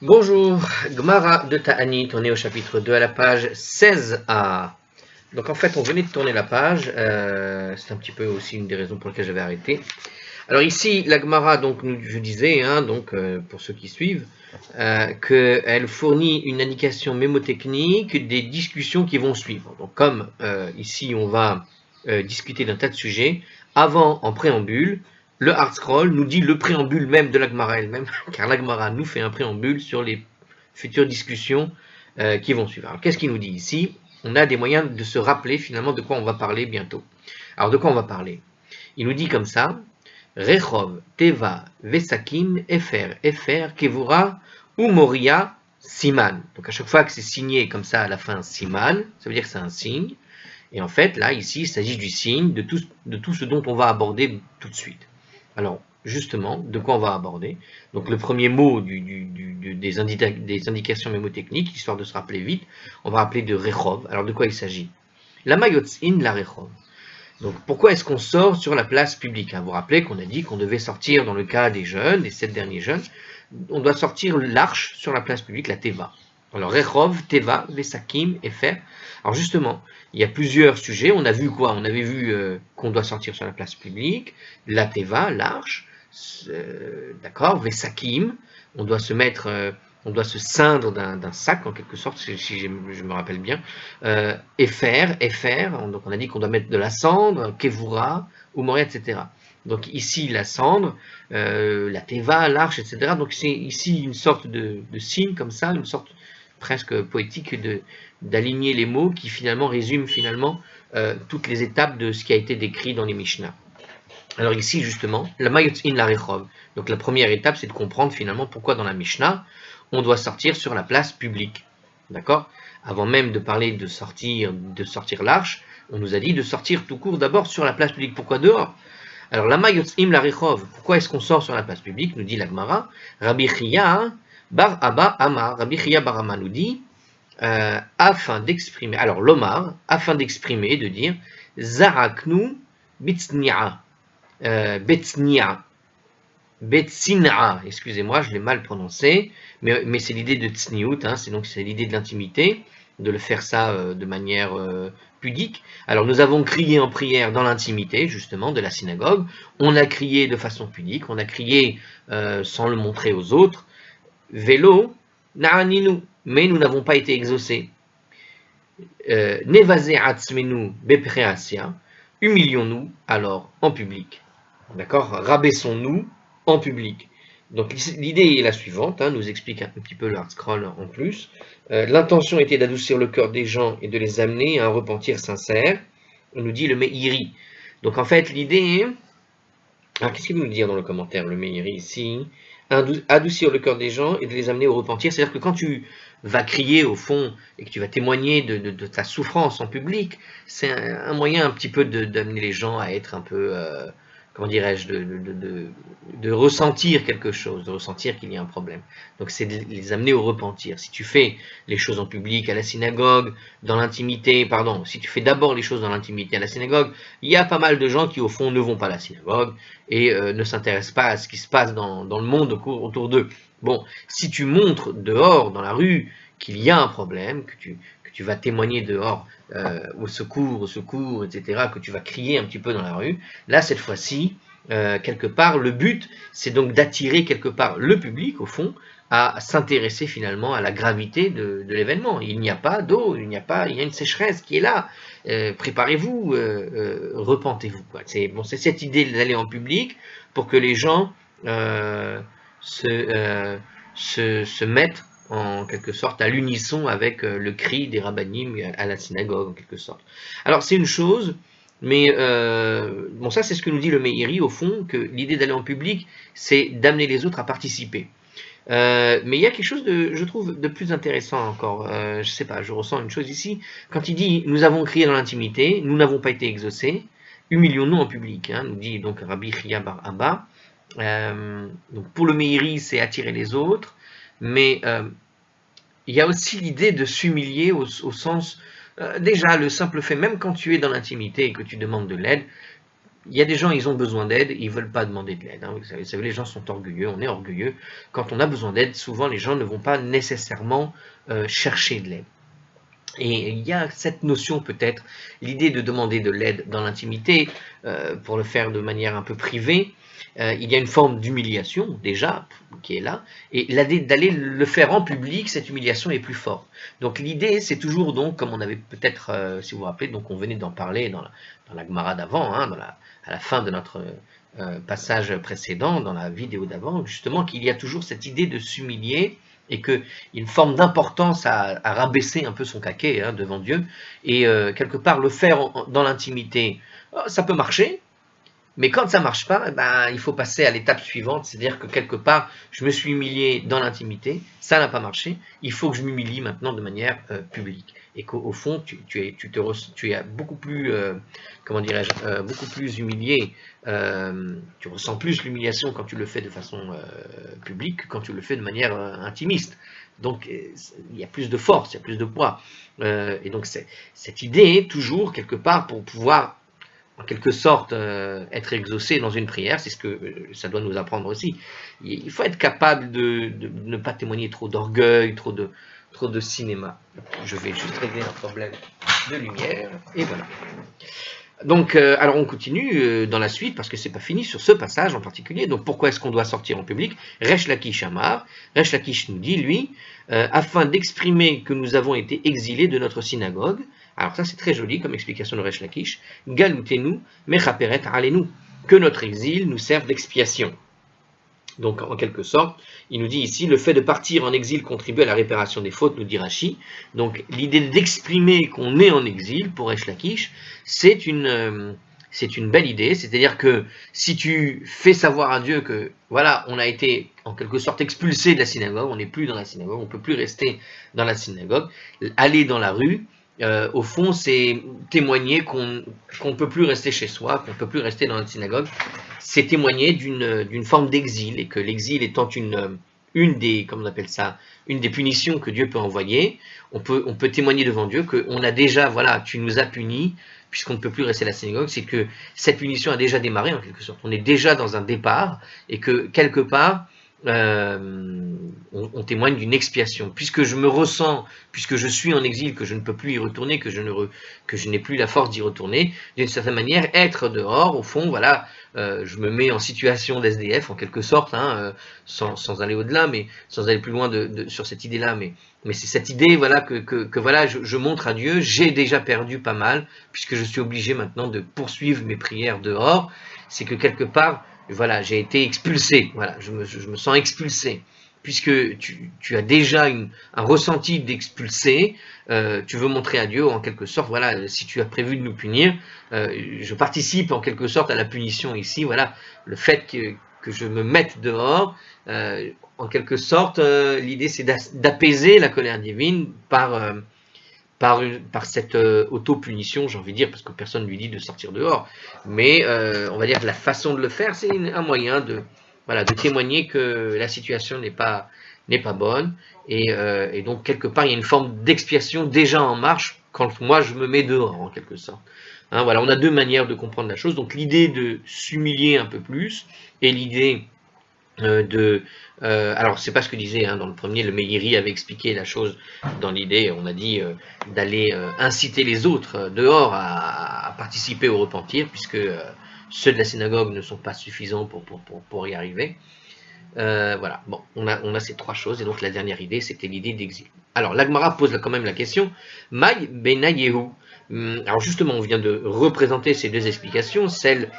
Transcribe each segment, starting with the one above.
Bonjour, Gmara de Ta'anit, on est au chapitre 2 à la page 16a. Donc en fait on venait de tourner la page, c'est un petit peu aussi une des raisons pour lesquelles j'avais arrêté. Alors ici la Gmara, donc je disais, pour ceux qui suivent, qu'elle fournit une indication mémotechnique des discussions qui vont suivre. Donc comme ici on va discuter d'un tas de sujets, avant en préambule, le hard scroll nous dit le préambule même de la Gemara elle-même, car la Gemara nous fait un préambule sur les futures discussions qui vont suivre. Alors qu'est-ce qu'il nous dit ici? On a des moyens de se rappeler finalement de quoi on va parler bientôt. Alors de quoi on va parler? Il nous dit comme ça, Rechov, Teva, Vesakim, Efer, Kevura, ou Moria, Siman. Donc à chaque fois que c'est signé comme ça à la fin Siman, ça veut dire que c'est un signe. Et en fait, là, ici, il s'agit du signe, de tout ce dont on va aborder tout de suite. Alors, justement, de quoi on va aborder? Donc, le premier mot des indications mémotechniques, histoire de se rappeler vite, on va rappeler de Rechov. Alors, de quoi il s'agit? La Mayotzin, la Rechov. Donc, pourquoi est-ce qu'on sort sur la place publique? Vous vous rappelez qu'on a dit qu'on devait sortir, dans le cas des jeunes, des 7 derniers jeunes, on doit sortir l'arche sur la place publique, la Teva. Alors, Rechov, Teva, Vesakim, Efer. Alors justement, il y a plusieurs sujets. On a vu quoi? On avait vu qu'on doit sortir sur la place publique, la Teva, l'arche, d'accord, Vesakim, on doit se mettre, on doit se ceindre d'un sac en quelque sorte, si je me rappelle bien. Efer, donc on a dit qu'on doit mettre de la cendre, Kevura, Umoria, etc. Donc ici la cendre, la Teva, l'arche, etc. Donc c'est ici une sorte de signe comme ça, une sorte presque poétique d'aligner les mots qui finalement résument toutes les étapes de ce qui a été décrit dans les Mishnah. Alors ici justement, la Mayotzin la Rechov. Donc la première étape, c'est de comprendre finalement pourquoi dans la Mishnah, on doit sortir sur la place publique. D'accord? Avant même de parler de sortir l'arche, on nous a dit de sortir tout court d'abord sur la place publique. Pourquoi dehors? Alors la Mayotzim la Rechov, pourquoi est-ce qu'on sort sur la place publique? Nous dit la Gemara, Rabbi Chia bar Abba Amar, Rabbi Chia bar Amma nous dit, afin d'exprimer, alors l'Omar, afin d'exprimer, de dire, Zaraknu Bitsnia, Betsnia, Betsina, excusez-moi, je l'ai mal prononcé, mais c'est l'idée de tsniout, c'est l'idée de l'intimité, de le faire ça de manière pudique. Alors nous avons crié en prière dans l'intimité, justement, de la synagogue, on a crié de façon pudique, on a crié sans le montrer aux autres, Vélo, Na'aninu, mais nous n'avons pas été exaucés. Nevazé atzmenu bepreasia, humilions-nous alors en public. D'accord? Rabaissons-nous en public. Donc l'idée est la suivante, nous explique un petit peu l'art scroll en plus. L'intention était d'adoucir le cœur des gens et de les amener à un repentir sincère. On nous dit le Meiri. Donc en fait l'idée est... Alors qu'est-ce qu'il veut nous dire dans le commentaire le Meiri ici? Adoucir le cœur des gens et de les amener au repentir. C'est-à-dire que quand tu vas crier au fond et que tu vas témoigner de ta souffrance en public, c'est un moyen un petit peu d'amener les gens à être un peu... comment dirais-je, de ressentir quelque chose, de ressentir qu'il y a un problème. Donc c'est de les amener au repentir. Si tu fais les choses en public, à la synagogue, dans l'intimité, si tu fais d'abord les choses dans l'intimité à la synagogue, il y a pas mal de gens qui au fond ne vont pas à la synagogue et ne s'intéressent pas à ce qui se passe dans le monde autour d'eux. Bon, si tu montres dehors, dans la rue, qu'il y a un problème, que tu vas témoigner dehors au secours, etc., que tu vas crier un petit peu dans la rue, là, cette fois-ci, quelque part, le but, c'est donc d'attirer quelque part le public, au fond, à s'intéresser finalement à la gravité de l'événement. Il n'y a pas d'eau, il y a une sécheresse qui est là. Préparez-vous, repentez-vous. C'est cette idée d'aller en public pour que les gens se mettent en quelque sorte à l'unisson avec le cri des rabbinim à la synagogue en quelque sorte. Alors c'est une chose, mais ça c'est ce que nous dit le Meiri au fond, que l'idée d'aller en public c'est d'amener les autres à participer. Mais il y a quelque chose je trouve, de plus intéressant encore. Je sais pas, je ressens une chose ici. Quand il dit nous avons crié dans l'intimité, nous n'avons pas été exaucés, humilions-nous en public, nous dit donc Rabbi Chia bar Abba. Donc pour le Meiri c'est attirer les autres, mais il y a aussi l'idée de s'humilier au sens, déjà le simple fait, même quand tu es dans l'intimité et que tu demandes de l'aide, il y a des gens, ils ont besoin d'aide, ils ne veulent pas demander de l'aide. Hein. Vous savez, les gens sont orgueilleux, on est orgueilleux. Quand on a besoin d'aide, souvent les gens ne vont pas nécessairement chercher de l'aide. Et il y a cette notion peut-être, l'idée de demander de l'aide dans l'intimité, pour le faire de manière un peu privée, il y a une forme d'humiliation déjà qui est là, et d'aller le faire en public, cette humiliation est plus forte. Donc l'idée c'est toujours donc, comme on avait peut-être, si vous vous rappelez, donc on venait d'en parler dans la Gemara d'avant, hein, à la fin de notre passage précédent, dans la vidéo d'avant, justement qu'il y a toujours cette idée de s'humilier, et qu'il y a une forme d'importance à rabaisser un peu son caquet hein, devant Dieu, et quelque part le faire dans l'intimité, ça peut marcher, mais quand ça ne marche pas, il faut passer à l'étape suivante, c'est-à-dire que quelque part, je me suis humilié dans l'intimité, ça n'a pas marché, il faut que je m'humilie maintenant de manière publique. Et qu'au fond, tu es beaucoup plus, comment dirais-je, beaucoup plus humilié, tu ressens plus l'humiliation quand tu le fais de façon publique que quand tu le fais de manière intimiste. Donc, il y a plus de force, il y a plus de poids. Et donc, cette idée, toujours, quelque part, pour pouvoir en quelque sorte être exaucé dans une prière, c'est ce que ça doit nous apprendre aussi. Il faut être capable de ne pas témoigner trop d'orgueil, trop de cinéma. Je vais juste régler un problème de lumière, et voilà. Donc, alors on continue dans la suite, parce que c'est pas fini sur ce passage en particulier. Donc, pourquoi est-ce qu'on doit sortir en public? Resh Lakish Amar. Resh Lakish nous dit, lui, afin d'exprimer que nous avons été exilés de notre synagogue. Alors ça, c'est très joli comme explication de Resh Lakish. Galoutenu, mechaperet alenu. Que notre exil nous serve d'expiation. Donc, en quelque sorte, il nous dit ici, le fait de partir en exil contribue à la réparation des fautes, nous dit Rashi. Donc, l'idée d'exprimer qu'on est en exil, pour Resh Lakish, c'est une belle idée. C'est-à-dire que si tu fais savoir à Dieu que, voilà, on a été en quelque sorte expulsé de la synagogue, on n'est plus dans la synagogue, on ne peut plus rester dans la synagogue, aller dans la rue, au fond, c'est témoigner qu'on ne peut plus rester chez soi, qu'on ne peut plus rester dans la synagogue. C'est témoigner d'une forme d'exil, et que l'exil étant une des, comment on appelle ça, une des punitions que Dieu peut envoyer, on peut témoigner devant Dieu qu'on a déjà, voilà, tu nous as punis, puisqu'on ne peut plus rester à la synagogue, c'est que cette punition a déjà démarré en quelque sorte. On est déjà dans un départ, et que quelque part, on témoigne d'une expiation. Puisque je me ressens, puisque je suis en exil, que je ne peux plus y retourner, que je n'ai plus la force d'y retourner, d'une certaine manière, être dehors, au fond, voilà, je me mets en situation d'SDF en quelque sorte, hein, sans aller au-delà, mais sans aller plus loin sur cette idée-là, mais c'est cette idée, voilà, que voilà, je montre à Dieu, j'ai déjà perdu pas mal, puisque je suis obligé maintenant de poursuivre mes prières dehors. C'est que quelque part, voilà, j'ai été expulsé, voilà, je me sens expulsé. Puisque tu as déjà un ressenti d'expulsé, tu veux montrer à Dieu, en quelque sorte, voilà, si tu as prévu de nous punir, je participe en quelque sorte à la punition ici, voilà, le fait que je me mette dehors, en quelque sorte, l'idée c'est d'apaiser la colère divine par cette auto-punition, j'ai envie de dire, parce que personne ne lui dit de sortir dehors, mais on va dire que la façon de le faire, c'est un moyen de témoigner que la situation n'est pas bonne, et donc quelque part il y a une forme d'expiation déjà en marche quand moi je me mets dehors en quelque sorte. Hein, voilà, on a deux manières de comprendre la chose, donc l'idée de s'humilier un peu plus, et l'idée alors c'est pas ce que disait dans le premier, le Meiri avait expliqué la chose dans l'idée, on a dit d'aller inciter les autres dehors à participer au repentir, puisque ceux de la synagogue ne sont pas suffisants pour y arriver. Voilà, bon, on a ces trois choses, et donc la dernière idée, c'était l'idée d'exil. Alors, l'Agmara pose quand même la question, Maï Benayehu. Alors justement, on vient de représenter ces deux explications, celle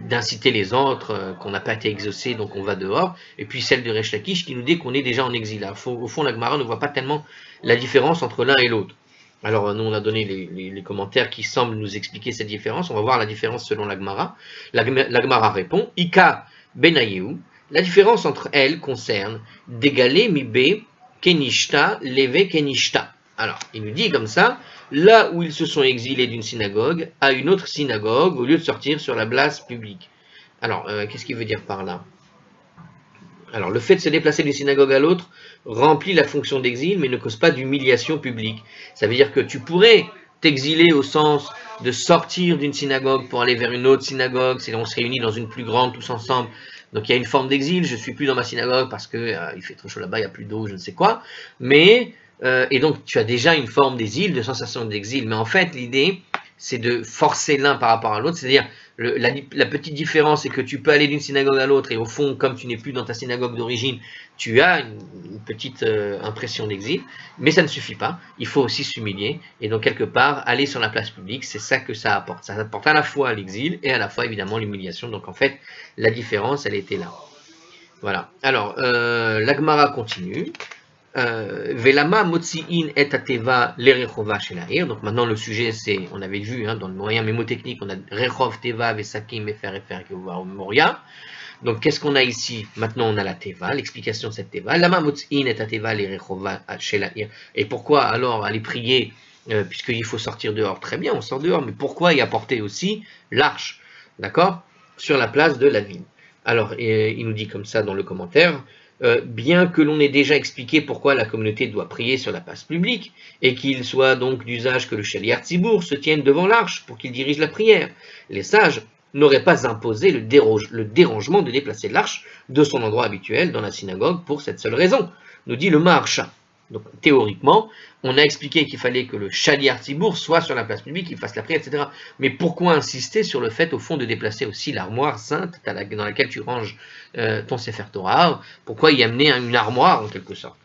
d'inciter les autres, qu'on n'a pas été exaucé, donc on va dehors, et puis celle de Resh Lakish qui nous dit qu'on est déjà en exil. Au fond, la Gemara ne voit pas tellement la différence entre l'un et l'autre. Alors, nous, on a donné les commentaires qui semblent nous expliquer cette différence. On va voir la différence selon la Gemara. La Gemara répond, Ika Benayehu. La différence entre elles concerne d'égaler mi be kenishta leve kenishta. Alors, il nous dit comme ça, là où ils se sont exilés d'une synagogue à une autre synagogue au lieu de sortir sur la place publique. Alors, qu'est-ce qu'il veut dire par là? Alors, le fait de se déplacer d'une synagogue à l'autre remplit la fonction d'exil, mais ne cause pas d'humiliation publique. Ça veut dire que tu pourrais t'exiler au sens de sortir d'une synagogue pour aller vers une autre synagogue, c'est on se réunit dans une plus grande tous ensemble. Donc il y a une forme d'exil, je suis plus dans ma synagogue parce que il fait trop chaud là-bas, il n'y a plus d'eau, je ne sais quoi. Mais et donc tu as déjà une forme d'exil, de sensation d'exil. Mais en fait, l'idée, c'est de forcer l'un par rapport à l'autre, c'est-à-dire la petite différence, c'est que tu peux aller d'une synagogue à l'autre et au fond, comme tu n'es plus dans ta synagogue d'origine, tu as une petite impression d'exil, mais ça ne suffit pas. Il faut aussi s'humilier et donc quelque part aller sur la place publique, c'est ça que ça apporte. Ça apporte à la fois l'exil et à la fois évidemment l'humiliation. Donc en fait, la différence, elle était là. Voilà. Alors, la Gemara continue. Velama motsiin et ateva lerechova shelahir. Donc maintenant le sujet c'est, on avait vu dans le moyen mémotechnique, on a rechov teva vesakim efer moria. Donc qu'est-ce qu'on a ici? Maintenant on a la teva, l'explication de cette teva. Lama motsiin et ateva lerechova shelahir. Et pourquoi alors aller prier puisqu'il faut sortir dehors? Très bien, on sort dehors, mais pourquoi y apporter aussi l'arche, d'accord, sur la place de la ville? Alors il nous dit comme ça dans le commentaire. Bien que l'on ait déjà expliqué pourquoi la communauté doit prier sur la place publique, et qu'il soit donc d'usage que le Shaliach Tzibour se tienne devant l'arche pour qu'il dirige la prière, les sages n'auraient pas imposé le dérangement de déplacer l'arche de son endroit habituel dans la synagogue pour cette seule raison, nous dit le Maharsha. Donc théoriquement, on a expliqué qu'il fallait que le Shaliach Tzibour soit sur la place publique, qu'il fasse la prière, etc. Mais pourquoi insister sur le fait, au fond, de déplacer aussi l'armoire sainte dans laquelle tu ranges ton Sefer Torah? Pourquoi y amener une armoire, en quelque sorte?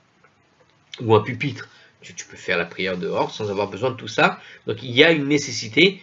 Ou un pupitre? Tu peux faire la prière dehors sans avoir besoin de tout ça. Donc il y a une nécessité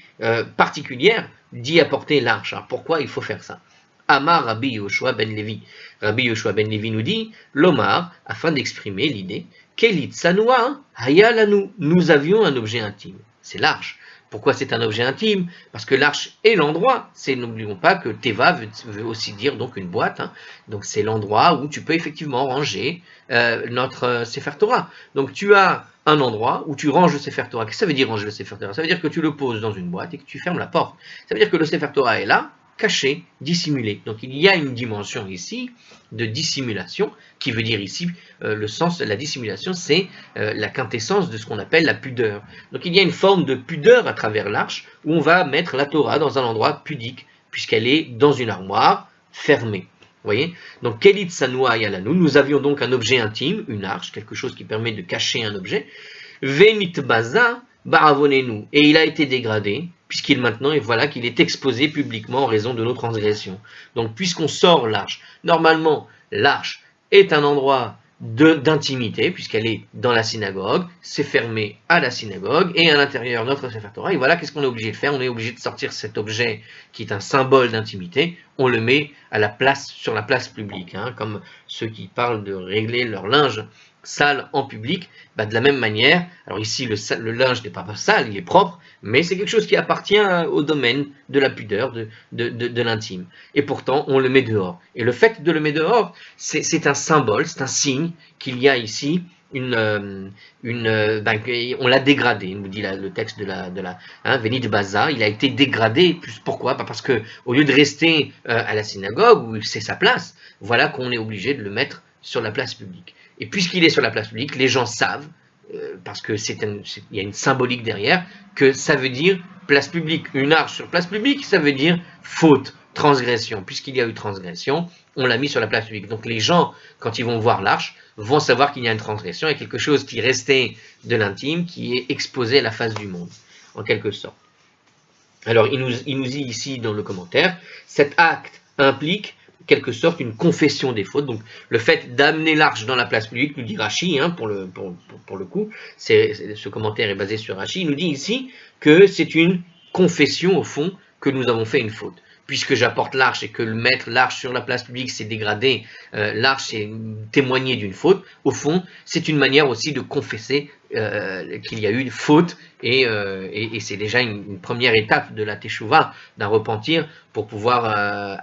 particulière d'y apporter l'arche. Alors pourquoi il faut faire ça? Amar Rabbi Yoshua ben Levi. Rabbi Yoshua ben Levi nous dit, l'Omar, afin d'exprimer l'idée, Kelit Sanoua, Hayalanu, nous avions un objet intime. C'est l'arche. Pourquoi c'est un objet intime? Parce que l'arche est l'endroit. N'oublions pas que Teva veut aussi dire donc une boîte. Donc c'est l'endroit où tu peux effectivement ranger notre Sefer Torah. Donc tu as un endroit où tu ranges le Sefer Torah. Qu'est-ce que ça veut dire ranger le Sefer Torah? Ça veut dire que tu le poses dans une boîte et que tu fermes la porte. Ça veut dire que le Sefer Torah est là, caché, dissimulé. Donc il y a une dimension ici de dissimulation, qui veut dire ici, le sens de la dissimulation, c'est la quintessence de ce qu'on appelle la pudeur. Donc il y a une forme de pudeur à travers l'arche, où on va mettre la Torah dans un endroit pudique, puisqu'elle est dans une armoire fermée. Vous voyez? Donc Kelit Sanoua Yalanu, nous avions donc un objet intime, une arche, quelque chose qui permet de cacher un objet. Venit Baza Baravonenu, et il a été dégradé, puisqu'il maintenant, et voilà qu'il est exposé publiquement en raison de nos transgressions. Donc, puisqu'on sort l'arche, normalement, l'arche est un endroit d'intimité, puisqu'elle est dans la synagogue, c'est fermé à la synagogue, et à l'intérieur, notre Sefer Torah, et voilà qu'est-ce qu'on est obligé de faire? On est obligé de sortir cet objet qui est un symbole d'intimité, on le met à la place, sur la place publique, comme ceux qui parlent de régler leur linge sale en public, de la même manière, alors ici le linge n'est pas sale, il est propre, mais c'est quelque chose qui appartient au domaine de la pudeur, de l'intime. Et pourtant, on le met dehors. Et le fait de le mettre dehors, c'est un symbole, c'est un signe qu'il y a ici on l'a dégradé, nous dit le texte de la Venit Baza, il a été dégradé. Pourquoi? Parce que au lieu de rester à la synagogue, où c'est sa place, voilà qu'on est obligé de le mettre sur la place publique. Et puisqu'il est sur la place publique, les gens savent, parce que il y a une symbolique derrière, que ça veut dire place publique. Une arche sur place publique, ça veut dire faute, transgression. Puisqu'il y a eu transgression, on l'a mis sur la place publique. Donc les gens, quand ils vont voir l'arche, vont savoir qu'il y a une transgression, il y a quelque chose qui restait de l'intime, qui est exposé à la face du monde, en quelque sorte. Alors il nous dit ici dans le commentaire, cet acte implique quelque sorte une confession des fautes. Donc le fait d'amener l'arche dans la place publique, nous dit Rashi, pour le coup, ce commentaire est basé sur Rashi, il nous dit ici que c'est une confession au fond que nous avons fait une faute. Puisque j'apporte l'arche et que mettre l'arche sur la place publique, c'est dégrader l'arche, c'est témoigner d'une faute, au fond, c'est une manière aussi de confesser qu'il y a eu une faute, et c'est déjà une première étape de la teshuva, d'un repentir, pour pouvoir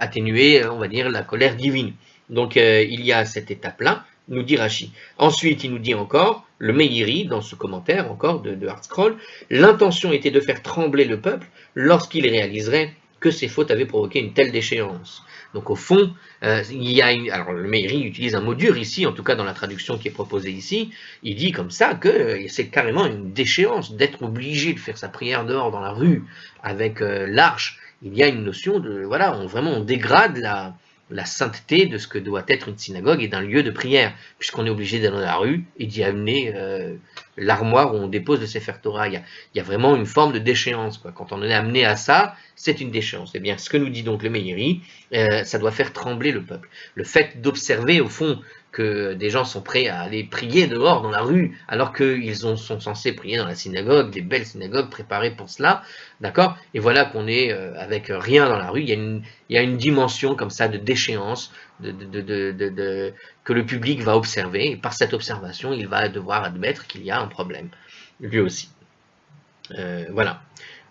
atténuer, on va dire, la colère divine. Donc il y a cette étape-là, nous dit Rashi. Ensuite, il nous dit encore, le Meiri, dans ce commentaire encore de Hard Scroll, l'intention était de faire trembler le peuple lorsqu'il réaliserait que ces fautes avaient provoqué une telle déchéance. Donc au fond, alors le Meiri utilise un mot dur ici, en tout cas dans la traduction qui est proposée ici, il dit comme ça que c'est carrément une déchéance d'être obligé de faire sa prière dehors dans la rue avec l'arche. Il y a une notion de, voilà, vraiment on dégrade la sainteté de ce que doit être une synagogue et d'un lieu de prière, puisqu'on est obligé d'aller dans la rue et d'y amener l'armoire où on dépose le Sefer Torah. Il y a vraiment une forme de déchéance, quoi. Quand on est amené à ça, c'est une déchéance. Eh bien, ce que nous dit donc le Meiri, ça doit faire trembler le peuple. Le fait d'observer, au fond, que des gens sont prêts à aller prier dehors dans la rue, alors qu'ils sont censés prier dans la synagogue, des belles synagogues préparées pour cela, d'accord? Et voilà qu'on est avec rien dans la rue, il y a une dimension comme ça de déchéance, que le public va observer, et par cette observation, il va devoir admettre qu'il y a un problème, lui aussi. Voilà.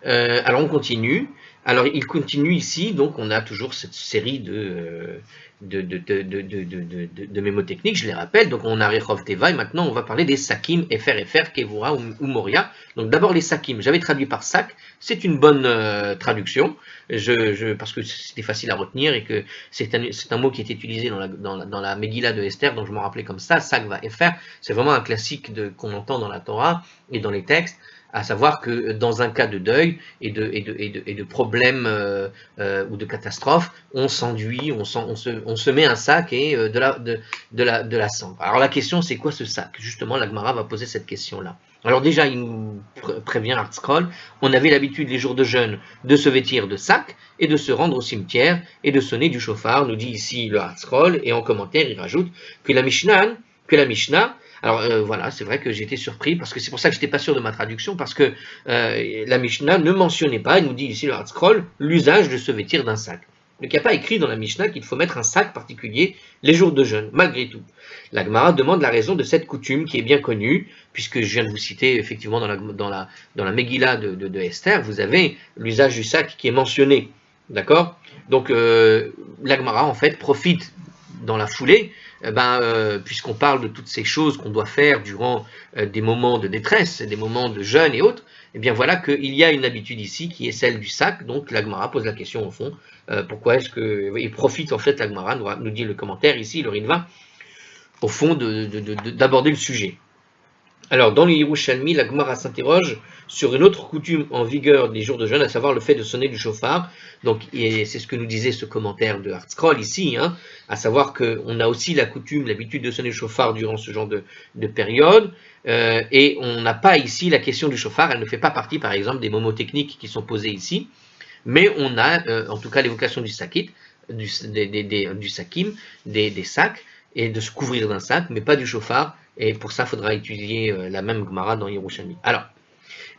Alors on continue. Alors il continue ici, donc on a toujours cette série de mémotechniques, je les rappelle. Donc on a Rechov Teva et maintenant on va parler des Sakim, Efer, Kevura ou Moria. Donc d'abord les Sakim, j'avais traduit par sac, c'est une bonne traduction, parce que c'était facile à retenir et que c'est un mot qui est utilisé dans la Megillah de Esther, donc je m'en rappelais comme ça, sac va Efer, c'est vraiment un classique qu'on entend dans la Torah et dans les textes. À savoir que dans un cas de deuil et de problème ou de catastrophe, on s'enduit, on se met un sac et de la cendre. Alors la question, c'est quoi ce sac? Justement, la Gemara va poser cette question-là. Alors déjà, il nous prévient Artscroll, on avait l'habitude les jours de jeûne de se vêtir de sac et de se rendre au cimetière et de sonner du chauffard, nous dit ici le Artscroll, et en commentaire, il rajoute que la Mishnah, alors voilà, c'est vrai que j'étais surpris, parce que c'est pour ça que je n'étais pas sûr de ma traduction, parce que la Mishnah ne mentionnait pas, il nous dit ici le Hard-Scroll, l'usage de se vêtir d'un sac. Donc il n'y a pas écrit dans la Mishnah qu'il faut mettre un sac particulier les jours de jeûne, malgré tout. La Gemara demande la raison de cette coutume qui est bien connue, puisque je viens de vous citer effectivement dans la Megillah de Esther, vous avez l'usage du sac qui est mentionné. D'accord? Donc la Gemara en fait profite dans la foulée, puisqu'on parle de toutes ces choses qu'on doit faire durant des moments de détresse, des moments de jeûne et autres, et bien voilà qu'il y a une habitude ici qui est celle du sac. Donc la Gemara pose la question au fond, pourquoi est-ce qu'il profite en fait la Gemara, nous dit le commentaire ici, le Rinva, au fond d'aborder le sujet. Alors, dans le Yerushalmi, la Gemara s'interroge sur une autre coutume en vigueur des jours de jeûne, à savoir le fait de sonner du chauffard. Donc, c'est ce que nous disait ce commentaire de Hartscroll ici, à savoir qu'on a aussi l'habitude de sonner du chauffard durant ce genre de période, et on n'a pas ici la question du chauffard, elle ne fait pas partie, par exemple, des momotechniques qui sont posées ici, mais on a, en tout cas, l'évocation du sakit, du sakim, des sacs, et de se couvrir d'un sac, mais pas du chauffard. Et pour ça, il faudra étudier la même Gemara dans Yerushalmi. Alors,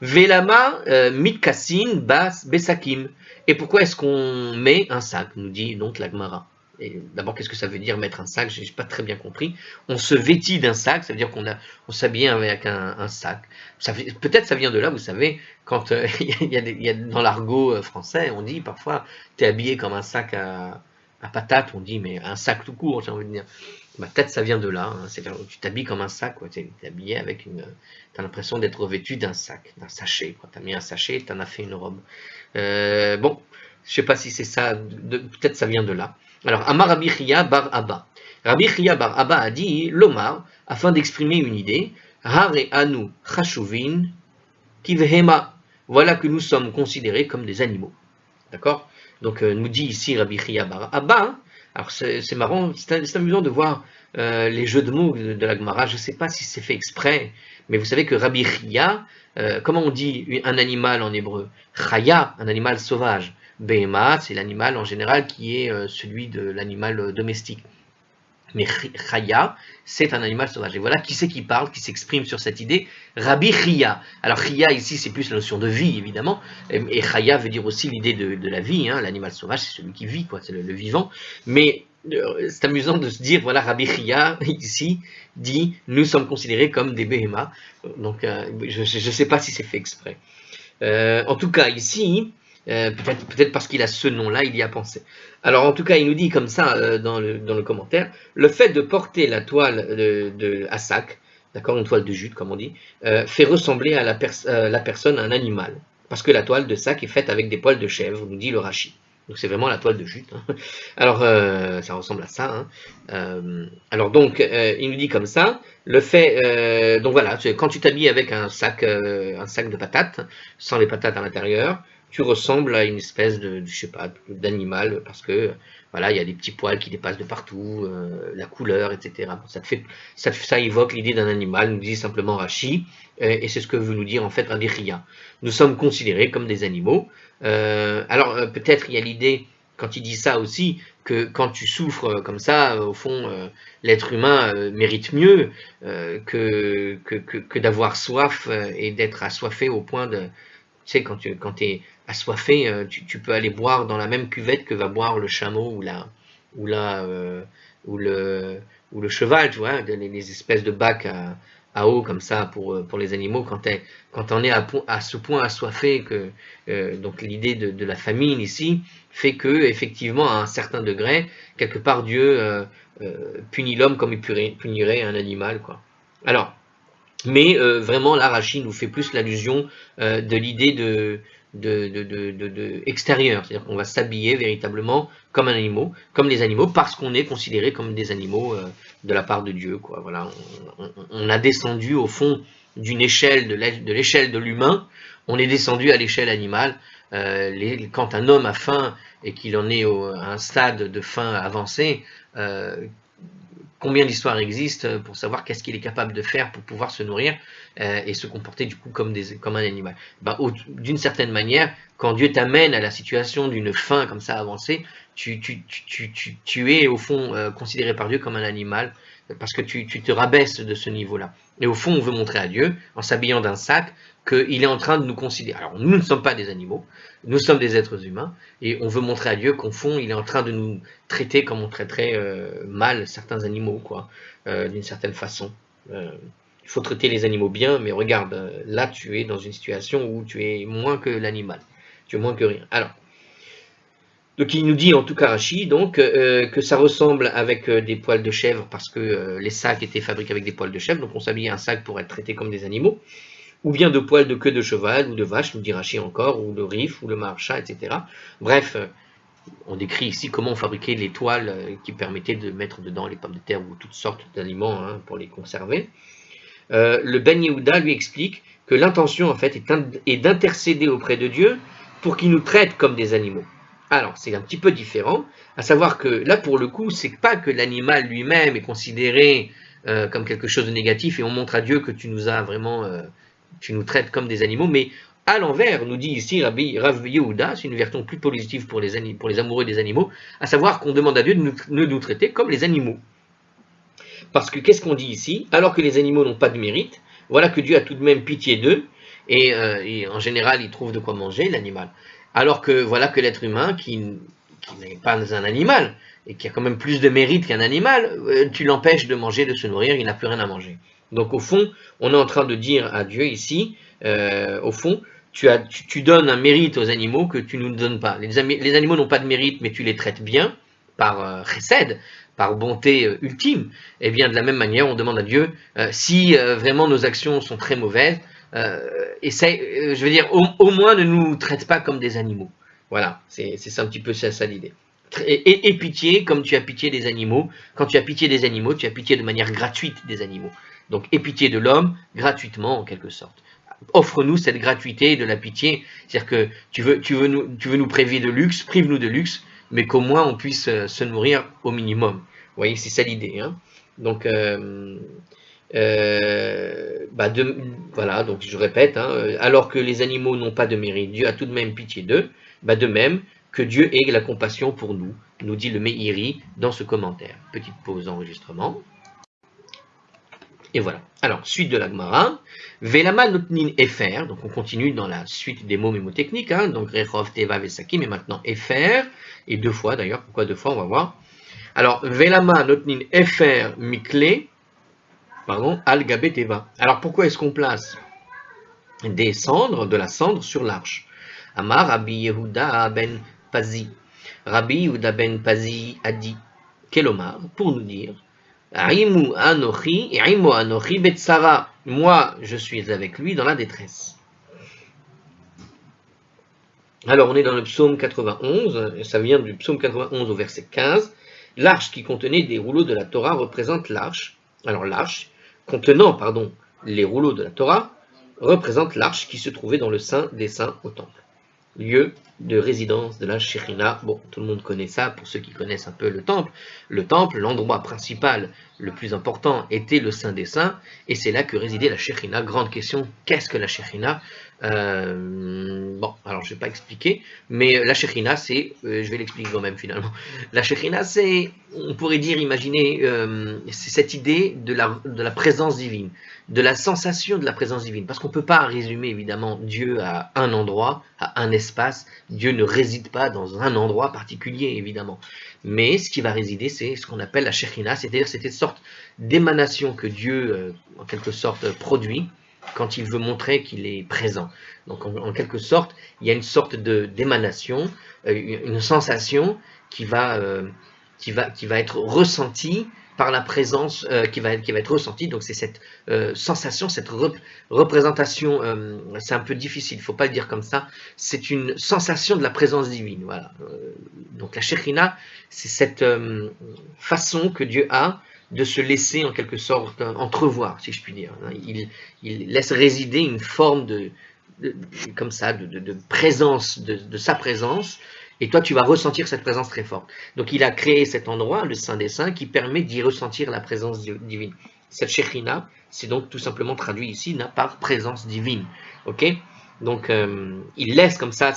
Velama mitkasin bas besakim. Et pourquoi est-ce qu'on met un sac, nous dit donc la Gemara. D'abord, qu'est-ce que ça veut dire mettre un sac? Je n'ai pas très bien compris. On se vêtit d'un sac, ça veut dire on s'habille avec un sac. Peut-être ça vient de là, vous savez, quand il y a dans l'argot français, on dit parfois, tu es habillé comme un sac à patates, on dit, mais un sac tout court, j'ai envie de dire. Peut-être ça vient de là, tu t'habilles comme un sac, tu es habillé avec t'as l'impression d'être revêtu d'un sac, d'un sachet, tu as mis un sachet et tu en as fait une robe. Bon, je sais pas si c'est ça, peut-être ça vient de là. Alors, Amar Rabbi Chia bar Abba. Rabbi Chia bar Abba a dit, l'Omar, afin d'exprimer une idée, Hare anu chashuvin kivhema. Voilà que nous sommes considérés comme des animaux. D'accord? Donc, nous dit ici Rabbi Chia bar Abba. Alors, c'est marrant, c'est amusant de voir les jeux de mots de la Gemara. Je ne sais pas si c'est fait exprès, mais vous savez que Rabbi Chia, comment on dit un animal en hébreu? Chaya, un animal sauvage. Behema, c'est l'animal en général qui est celui de l'animal domestique. Mais Chaya, c'est un animal sauvage. Et voilà qui c'est qui parle, qui s'exprime sur cette idée. Rabbi Chia. Alors Chia ici, c'est plus la notion de vie, évidemment. Et Chaya veut dire aussi l'idée de la vie. L'animal sauvage, c'est celui qui vit, c'est le vivant. Mais c'est amusant de se dire, voilà, Rabbi Chia, ici, dit, nous sommes considérés comme des Behema. Donc, je ne sais pas si c'est fait exprès. En tout cas, ici, peut-être parce qu'il a ce nom-là, il y a pensé. Alors en tout cas, il nous dit comme ça dans le commentaire, le fait de porter la toile à sac, d'accord, une toile de jute comme on dit, fait ressembler à la personne à un animal. parce que la toile de sac est faite avec des poils de chèvre, nous dit le Rashi. Donc c'est vraiment la toile de jute. Hein. Alors ça ressemble à ça. Hein. Alors donc il nous dit comme ça, le fait, donc voilà, quand tu t'habilles avec un sac de patates, sans les patates à l'intérieur, tu ressembles à une espèce de je sais pas, d'animal, parce que voilà, il y a des petits poils qui dépassent de partout, la couleur, etc. Ça évoque l'idée d'un animal, nous dit simplement Rashi, et c'est ce que veut nous dire en fait Rabbi Chia. Nous sommes considérés comme des animaux. Alors peut-être il y a l'idée, quand il dit ça aussi, que quand tu souffres comme ça, au fond, l'être humain mérite mieux que d'avoir soif et d'être assoiffé au point de... Tu sais, quand tu es assoiffé, tu peux aller boire dans la même cuvette que va boire le chameau ou, ou, le, ou le cheval, tu vois, les espèces de bacs à eau comme ça pour les animaux. Quand on est à ce point assoiffé que donc l'idée de la famine ici fait que effectivement à un certain degré, quelque part Dieu punit l'homme comme il punirait un animal, quoi. Alors, mais vraiment, là, Rashi nous fait plus l'allusion de l'idée extérieure, c'est-à-dire qu'on va s'habiller véritablement comme un animal, comme les animaux, parce qu'on est considéré comme des animaux de la part de Dieu, quoi. Voilà, on a descendu au fond d'une échelle, de l'échelle de l'humain, on est descendu à l'échelle animale. Quand un homme a faim et qu'il en est à un stade de faim avancé, combien d'histoires existent pour savoir qu'est-ce qu'il est capable de faire pour pouvoir se nourrir et se comporter du coup comme un animal. D'une certaine manière, quand Dieu t'amène à la situation d'une faim comme ça avancée, tu es au fond considéré par Dieu comme un animal parce que tu te rabaisses de ce niveau-là. Et au fond, on veut montrer à Dieu, en s'habillant d'un sac, qu'il est en train de nous considérer. Alors, nous ne sommes pas des animaux, nous sommes des êtres humains, et on veut montrer à Dieu qu'au fond, il est en train de nous traiter comme on traiterait mal certains animaux, quoi, d'une certaine façon. Il faut traiter les animaux bien, mais regarde, là, tu es dans une situation où tu es moins que l'animal, tu es moins que rien. Alors, donc il nous dit en tout cas Rashi donc que ça ressemble avec des poils de chèvre parce que les sacs étaient fabriqués avec des poils de chèvre, donc on s'habillait un sac pour être traité comme des animaux, ou bien de poils de queue de cheval ou de vache, nous dit Rashi encore, ou de rif ou le marcha, etc. Bref, on décrit ici comment on fabriquait les toiles qui permettaient de mettre dedans les pommes de terre ou toutes sortes d'aliments hein, pour les conserver. Le Ben Yehuda lui explique que l'intention en fait est d'intercéder auprès de Dieu pour qu'il nous traite comme des animaux. Alors, c'est un petit peu différent, à savoir que là, pour le coup, c'est pas que l'animal lui-même est considéré comme quelque chose de négatif et on montre à Dieu que tu nous as vraiment, tu nous traites comme des animaux, mais à l'envers, nous dit ici Rav Yehuda, c'est une version plus positive pour les amoureux des animaux, à savoir qu'on demande à Dieu de nous traiter comme les animaux. Parce que qu'est-ce qu'on dit ici? Alors que les animaux n'ont pas de mérite, voilà que Dieu a tout de même pitié d'eux, et en général, il trouve de quoi manger, l'animal. Alors que voilà que l'être humain, qui n'est pas un animal, et qui a quand même plus de mérite qu'un animal, tu l'empêches de manger, de se nourrir, il n'a plus rien à manger. Donc au fond, on est en train de dire à Dieu ici, au fond, tu donnes un mérite aux animaux que tu ne nous donnes pas. Les animaux n'ont pas de mérite, mais tu les traites bien, par chesed, par bonté ultime. Et bien de la même manière, on demande à Dieu, si vraiment nos actions sont très mauvaises, je veux dire, au moins ne nous traite pas comme des animaux. Voilà, c'est ça un petit peu ça l'idée. Et pitié, comme tu as pitié des animaux. Quand tu as pitié des animaux, tu as pitié de manière gratuite des animaux. Donc, aie pitié de l'homme, gratuitement en quelque sorte. Offre-nous cette gratuité de la pitié. C'est-à-dire que tu veux nous priver de luxe, prive-nous de luxe, mais qu'au moins on puisse se nourrir au minimum. Vous voyez, c'est ça l'idée. Hein. Donc, voilà, donc je répète, hein, alors que les animaux n'ont pas de mérite, Dieu a tout de même pitié d'eux, de même que Dieu ait la compassion pour nous dit le Meiri dans ce commentaire. Petite pause d'enregistrement. Et voilà. Alors, suite de la Gemara, Velama notnin efer, donc on continue dans la suite des mots mémotechniques, hein, donc Rechov, Teva, Vesaki, mais maintenant efer, et deux fois d'ailleurs, pourquoi deux fois, on va voir. Alors, Velama notnin efer mikle, al gabe Teva. Alors, pourquoi est-ce qu'on place des cendres, de la cendre sur l'arche? Amar Rabbi Yehuda ben Pazi. Rabbi Yehuda ben Pazi a dit, Kelomar, pour nous dire, Aimu Anochi et Aimu Anochi Betsara. Moi, je suis avec lui dans la détresse. Alors, on est dans le psaume 91, et ça vient du psaume 91 au verset 15. L'arche qui contenait des rouleaux de la Torah représente l'arche. Alors, l'arche, contenant, pardon, les rouleaux de la Torah, représente l'arche qui se trouvait dans le Saint des Saints au temple. Lieu de résidence de la Shekhinah. Bon, tout le monde connaît ça, pour ceux qui connaissent un peu le temple. Le temple, l'endroit principal, le plus important, était le Saint des Saints, et c'est là que résidait la Shekhinah. Grande question, qu'est-ce que la Shekhinah? Bon, alors je ne vais pas expliquer, mais la Shekhinah, c'est, je vais l'expliquer quand même finalement. La Shekhinah, c'est, on pourrait dire, imaginez, c'est cette idée de la présence divine, de la sensation de la présence divine, parce qu'on ne peut pas résumer évidemment Dieu à un endroit, à un espace. Dieu ne réside pas dans un endroit particulier, évidemment. Mais ce qui va résider, c'est ce qu'on appelle la Shekhinah, c'est-à-dire cette sorte d'émanation que Dieu, en quelque sorte, produit quand il veut montrer qu'il est présent. Donc, en quelque sorte, il y a une sorte d'émanation, une sensation qui va être ressentie par la présence, qui va être ressentie. Donc, c'est cette sensation, cette représentation, c'est un peu difficile, il ne faut pas le dire comme ça, c'est une sensation de la présence divine. Voilà. Donc, la Shekhinah, c'est cette façon que Dieu a de se laisser en quelque sorte entrevoir, si je puis dire. Il laisse résider une forme comme ça, de présence, de sa présence, et toi tu vas ressentir cette présence très forte. Donc il a créé cet endroit, le Saint des Saints, qui permet d'y ressentir la présence divine. Cette Shekhinah, c'est donc tout simplement traduit ici par présence divine. Ok? Donc il laisse comme ça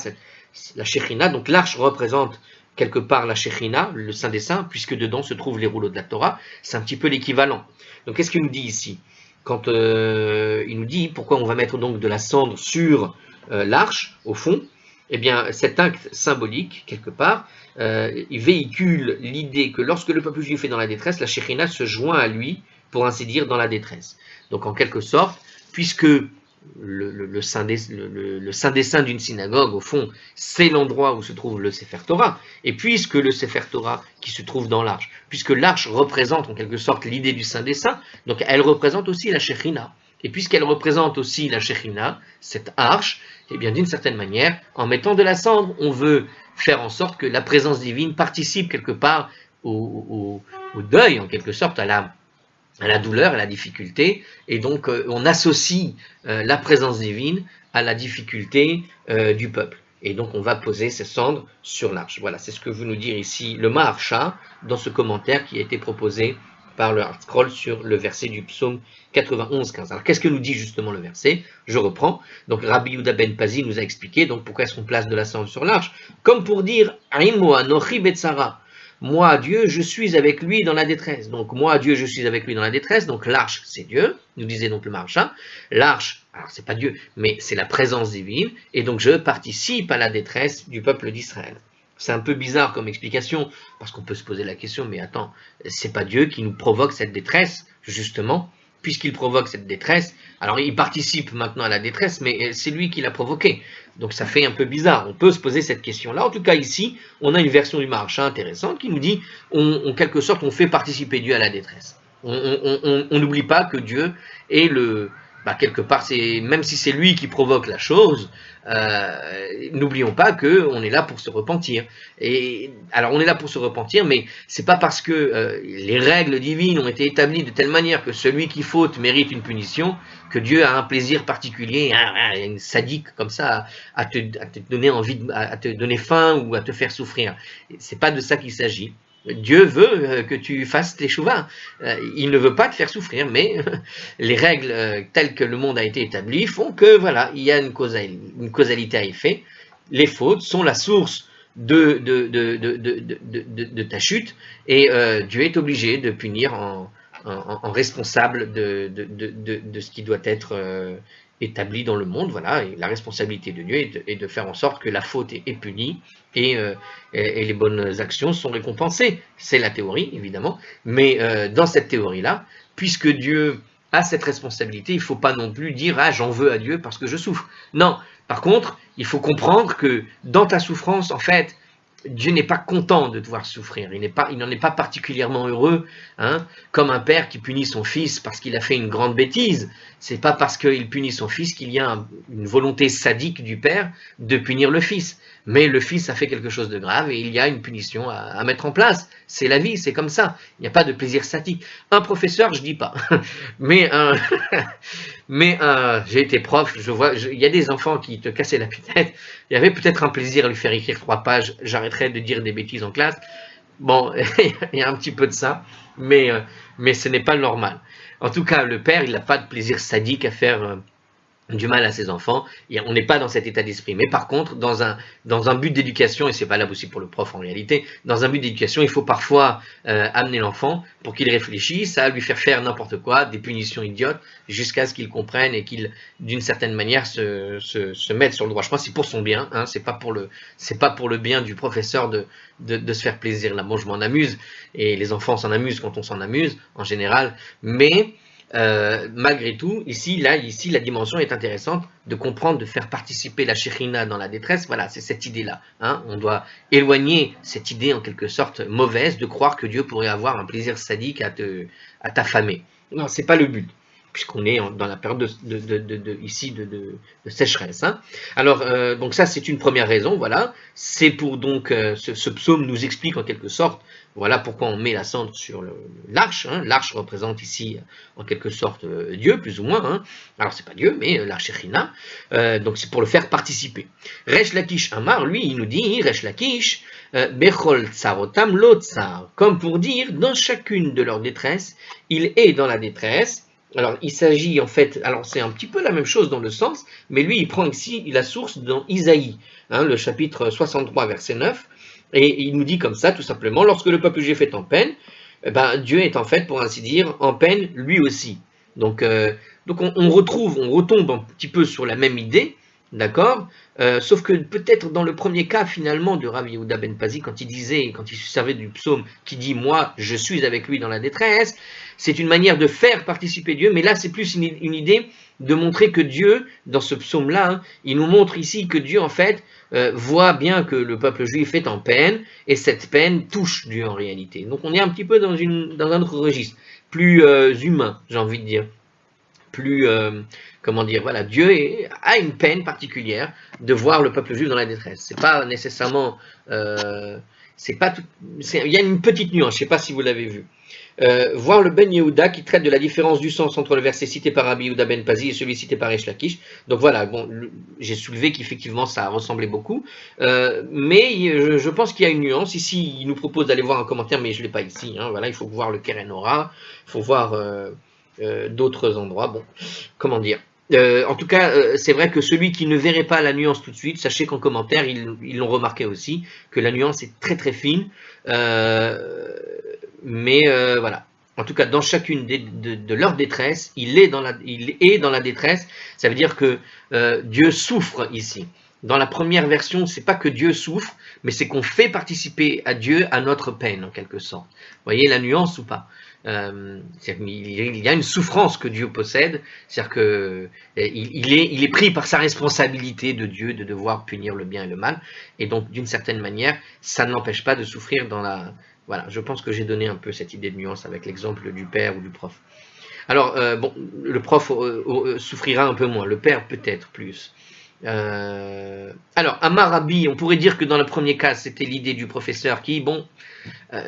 la Shekhinah, donc l'arche représente quelque part la Shekhinah, le Saint des Saints, puisque dedans se trouvent les rouleaux de la Torah, c'est un petit peu l'équivalent. Donc qu'est-ce qu'il nous dit ici? Quand il nous dit pourquoi on va mettre donc de la cendre sur l'arche, au fond, eh bien cet acte symbolique, quelque part, il véhicule l'idée que lorsque le peuple juif est dans la détresse, la Shekhinah se joint à lui, pour ainsi dire, dans la détresse. Donc en quelque sorte, puisque le Saint des Saints d'une synagogue, au fond, c'est l'endroit où se trouve le Sefer Torah. Et puisque le Sefer Torah qui se trouve dans l'arche, puisque l'arche représente en quelque sorte l'idée du Saint des Saints, donc elle représente aussi la Shekhinah. Et puisqu'elle représente aussi la Shekhinah, cette arche, eh bien d'une certaine manière, en mettant de la cendre, on veut faire en sorte que la présence divine participe quelque part au deuil, en quelque sorte, à la douleur, à la difficulté, et donc on associe la présence divine à la difficulté du peuple. Et donc on va poser ces cendres sur l'arche. Voilà, c'est ce que veut nous dire ici le Maharsha dans ce commentaire qui a été proposé par le Hard-Scroll sur le verset du psaume 91-15. Alors qu'est-ce que nous dit justement le verset? Je reprends. Donc Rabbi Yehuda ben Pazi nous a expliqué donc pourquoi est-ce qu'on place de la cendre sur l'arche, comme pour dire Aimo anochi betsara. Moi, Dieu, je suis avec lui dans la détresse. Donc, moi, Dieu, je suis avec lui dans la détresse. Donc, l'arche, c'est Dieu, nous disait donc le Maharsha. L'arche, alors c'est pas Dieu, mais c'est la présence divine. Et donc, je participe à la détresse du peuple d'Israël. C'est un peu bizarre comme explication, parce qu'on peut se poser la question, mais attends, c'est pas Dieu qui nous provoque cette détresse, justement, puisqu'il provoque cette détresse. Alors, il participe maintenant à la détresse, mais c'est lui qui l'a provoquée. Donc ça fait un peu bizarre, on peut se poser cette question-là. En tout cas ici, on a une version du Maharsha intéressante qui nous dit, en quelque sorte, on fait participer Dieu à la détresse. On n'oublie pas que Dieu est quelque part, même si c'est lui qui provoque la chose, n'oublions pas qu'on est là pour se repentir. Et alors on est là pour se repentir, mais c'est pas parce que les règles divines ont été établies de telle manière que celui qui faute mérite une punition, que Dieu a un plaisir particulier, une sadique comme ça, à te donner envie, à te donner faim ou à te faire souffrir. C'est pas de ça qu'il s'agit. Dieu veut que tu fasses tes chouvas. Il ne veut pas te faire souffrir, mais les règles telles que le monde a été établi font que voilà, il y a une causalité à effet. Les fautes sont la source de ta chute, et Dieu est obligé de punir en responsable de ce qui doit être établi dans le monde. Voilà, et la responsabilité de Dieu est de faire en sorte que la faute est punie et les bonnes actions sont récompensées. C'est la théorie, évidemment, mais dans cette théorie-là, puisque Dieu a cette responsabilité, il ne faut pas non plus dire « Ah, j'en veux à Dieu parce que je souffre ». Non, par contre, il faut comprendre que dans ta souffrance, en fait, Dieu n'est pas content de devoir souffrir, il n'en est pas particulièrement heureux, hein, comme un père qui punit son fils parce qu'il a fait une grande bêtise. C'est pas parce qu'il punit son fils qu'il y a une volonté sadique du père de punir le fils. Mais le fils a fait quelque chose de grave et il y a une punition à mettre en place. C'est la vie, c'est comme ça. Il n'y a pas de plaisir sadique. Un professeur, je dis pas, mais j'ai été prof, il y a des enfants qui te cassaient la tête. Il y avait peut-être un plaisir à lui faire écrire 3 pages. J'arrêterai de dire des bêtises en classe. Bon, il y a un petit peu de ça, mais ce n'est pas normal. En tout cas, le père, il n'a pas de plaisir sadique à faire du mal à ses enfants, et on n'est pas dans cet état d'esprit. Mais par contre, dans un but d'éducation, et c'est valable aussi pour le prof en réalité, dans un but d'éducation, il faut parfois amener l'enfant pour qu'il réfléchisse à lui faire n'importe quoi, des punitions idiotes, jusqu'à ce qu'il comprenne et qu'il, d'une certaine manière, se mette sur le droit chemin. C'est pour son bien, hein, c'est pas pour le bien du professeur de se faire plaisir. Là, moi, je m'en amuse, et les enfants s'en amusent quand on s'en amuse, en général, mais malgré tout, ici, la dimension est intéressante de comprendre, de faire participer la Shekhinah dans la détresse. Voilà, c'est cette idée-là. Hein. On doit éloigner cette idée en quelque sorte mauvaise de croire que Dieu pourrait avoir un plaisir sadique à t'affamer. Non, c'est pas le but, puisqu'on est dans la période de sécheresse. Hein. Alors, donc ça, c'est une première raison. Voilà, c'est pour donc ce psaume nous explique en quelque sorte. Voilà pourquoi on met la cendre sur l'arche. Hein. L'arche représente ici, en quelque sorte, Dieu, plus ou moins. Hein. Alors, c'est pas Dieu, mais la Shekhinah. Donc, c'est pour le faire participer. Resh Lakish Amar, lui, il nous dit, Resh Lakish, Bechol Tsarotam Lo Tsar. Comme pour dire, dans chacune de leurs détresses, il est dans la détresse. Alors, il s'agit en fait, alors c'est un petit peu la même chose dans le sens, mais lui, il prend ici la source dans Isaïe, hein, le chapitre 63, verset 9. Et il nous dit comme ça, tout simplement, lorsque le peuple juif est en peine, Dieu est en fait, pour ainsi dire, en peine lui aussi. Donc on retombe un petit peu sur la même idée, d'accord, sauf que peut-être dans le premier cas, finalement, de Rabbi Yehuda ben Pazi, quand il se servait du psaume qui dit « Moi, je suis avec lui dans la détresse », c'est une manière de faire participer Dieu, mais là, c'est plus une idée de montrer que Dieu, dans ce psaume-là, hein, il nous montre ici que Dieu, en fait, voit bien que le peuple juif est en peine, et cette peine touche Dieu en réalité. Donc on est un petit peu dans un autre registre, plus humain, j'ai envie de dire. Plus, comment dire, voilà, Dieu a une peine particulière de voir le peuple juif dans la détresse. C'est pas nécessairement, il y a une petite nuance, je ne sais pas si vous l'avez vu. Voir le Ben Yehuda qui traite de la différence du sens entre le verset cité par Rabbi Yehuda ben Pazi et celui cité par Resh Lakish. Donc voilà, bon, j'ai soulevé qu'effectivement ça ressemblait beaucoup, mais je pense qu'il y a une nuance. Ici, il nous propose d'aller voir un commentaire, mais je ne l'ai pas ici. Hein, voilà, il faut voir le Keren Ora, il faut voir d'autres endroits. Bon, comment dire. En tout cas, c'est vrai que celui qui ne verrait pas la nuance tout de suite, sachez qu'en commentaire, ils l'ont remarqué aussi, que la nuance est très très fine. Mais voilà. En tout cas, dans chacune de leurs détresses, il est dans la détresse. Ça veut dire que Dieu souffre ici. Dans la première version, c'est pas que Dieu souffre, mais c'est qu'on fait participer à Dieu à notre peine, en quelque sorte. Vous voyez la nuance ou pas? Il y a une souffrance que Dieu possède, c'est-à-dire qu'il est pris par sa responsabilité de Dieu de devoir punir le bien et le mal, et donc d'une certaine manière, ça ne l'empêche pas de souffrir dans la... Voilà, je pense que j'ai donné un peu cette idée de nuance avec l'exemple du père ou du prof. Alors, bon, le prof souffrira un peu moins, le père peut-être plus. Alors, Amarabi, on pourrait dire que dans le premier cas, c'était l'idée du professeur qui, bon,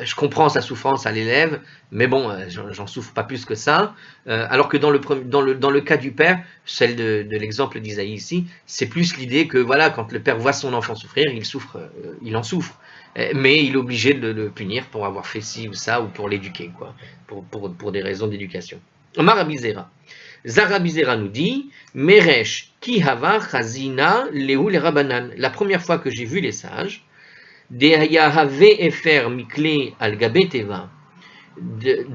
je comprends sa souffrance à l'élève, mais bon, j'en souffre pas plus que ça. Alors que dans le cas du père, celle de l'exemple d'Isaïe ici, c'est plus l'idée que, voilà, quand le père voit son enfant souffrir, il en souffre. Mais il est obligé de le punir pour avoir fait ci ou ça, ou pour l'éduquer, quoi, pour des raisons d'éducation. Marabizera. Zarabizera nous dit, Meresh ki hava chazina lehu le rabanan. La première fois que j'ai vu les sages, de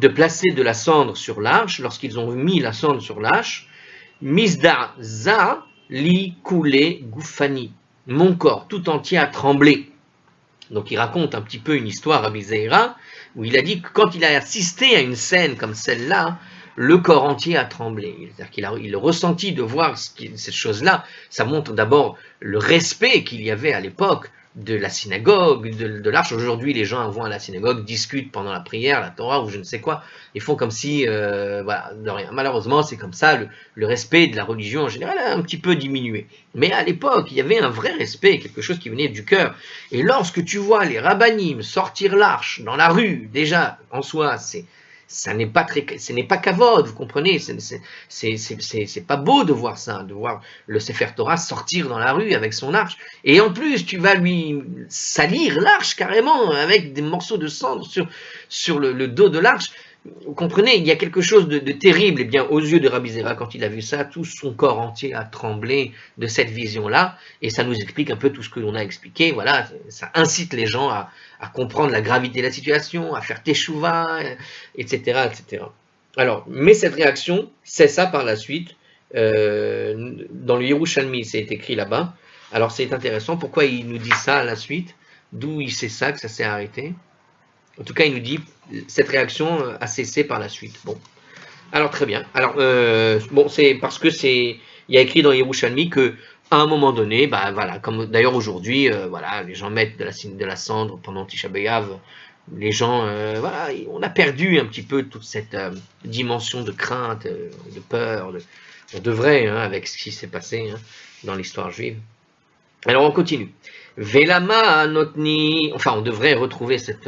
placer de la cendre sur l'arche, lorsqu'ils ont mis la cendre sur l'arche, misda za li kule gufani. Mon corps tout entier a tremblé. Donc il raconte un petit peu une histoire à Bizeira, où il a dit que quand il a assisté à une scène comme celle-là, le corps entier a tremblé. C'est-à-dire qu'il a ressenti de voir cette chose-là. Ça montre d'abord le respect qu'il y avait à l'époque de la synagogue, de l'arche. Aujourd'hui, les gens vont à la synagogue, discutent pendant la prière, la Torah ou je ne sais quoi. Ils font comme si, voilà, de rien. Malheureusement, c'est comme ça, le respect de la religion en général a un petit peu diminué. Mais à l'époque, il y avait un vrai respect, quelque chose qui venait du cœur. Et lorsque tu vois les rabbinim sortir l'arche dans la rue, déjà, en soi, ce n'est pas kavod, vous comprenez, c'est pas beau de voir ça, de voir le Sefer Torah sortir dans la rue avec son arche, et en plus tu vas lui salir l'arche carrément avec des morceaux de cendre sur le dos de l'arche. Vous comprenez, il y a quelque chose de terrible. Et bien, aux yeux de Rabbi Zera, quand il a vu ça, tout son corps entier a tremblé de cette vision-là, et ça nous explique un peu tout ce que l'on a expliqué. Voilà, ça incite les gens à comprendre la gravité de la situation, à faire teshuva, etc., etc. Alors, mais cette réaction cessa par la suite. Dans le Yerushalmi, c'est écrit là-bas. Alors, c'est intéressant. Pourquoi il nous dit ça à la suite? D'où il sait ça, que ça s'est arrêté? En tout cas, il nous dit cette réaction a cessé par la suite. Bon, alors très bien. Alors bon, c'est parce que il y a écrit dans Yerushalmi que à un moment donné, bah voilà, comme d'ailleurs aujourd'hui, voilà, les gens mettent de la cendre pendant Tisha B'Av. Les gens, voilà, on a perdu un petit peu toute cette dimension de crainte, de peur. On devrait, hein, avec ce qui s'est passé hein, dans l'histoire juive. Alors on continue. Velama notni, enfin on devrait retrouver cette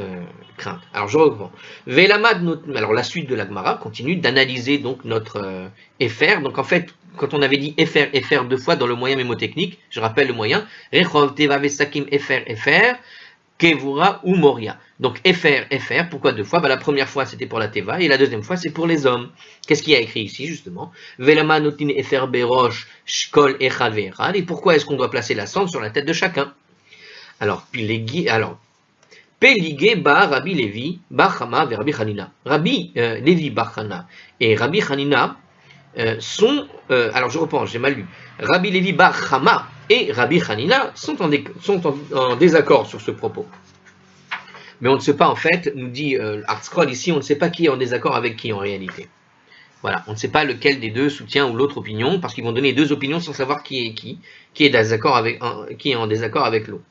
crainte. Alors je reprends. Velama notni, alors la suite de la Gemara continue d'analyser donc notre FR. Donc en fait, quand on avait dit FR deux fois dans le moyen mémotechnique, je rappelle le moyen, Rechov Teva Vesakim FR, Kevura ou Moria. Donc FR, pourquoi deux fois? La première fois c'était pour la Teva et la deuxième fois c'est pour les hommes. Qu'est-ce qu'il y a écrit ici justement? Velama notin FR Berosh Shkol Echad Ve'echad. Et pourquoi est-ce qu'on doit placer la cendre sur la tête de chacun? Alors, Peligé bar Rabbi Levi bar Chama vers Rabbi Hanina. Rabbi Levi bar Hana et Rabbi Hanina sont, alors je reprends, j'ai mal lu. Rabbi Levi bar Chama et Rabbi Hanina sont en désaccord sur ce propos. Mais on ne sait pas en fait, nous dit ArtScroll ici, on ne sait pas qui est en désaccord avec qui en réalité. Voilà, on ne sait pas lequel des deux soutient ou l'autre opinion, parce qu'ils vont donner deux opinions sans savoir qui est en désaccord avec l'autre.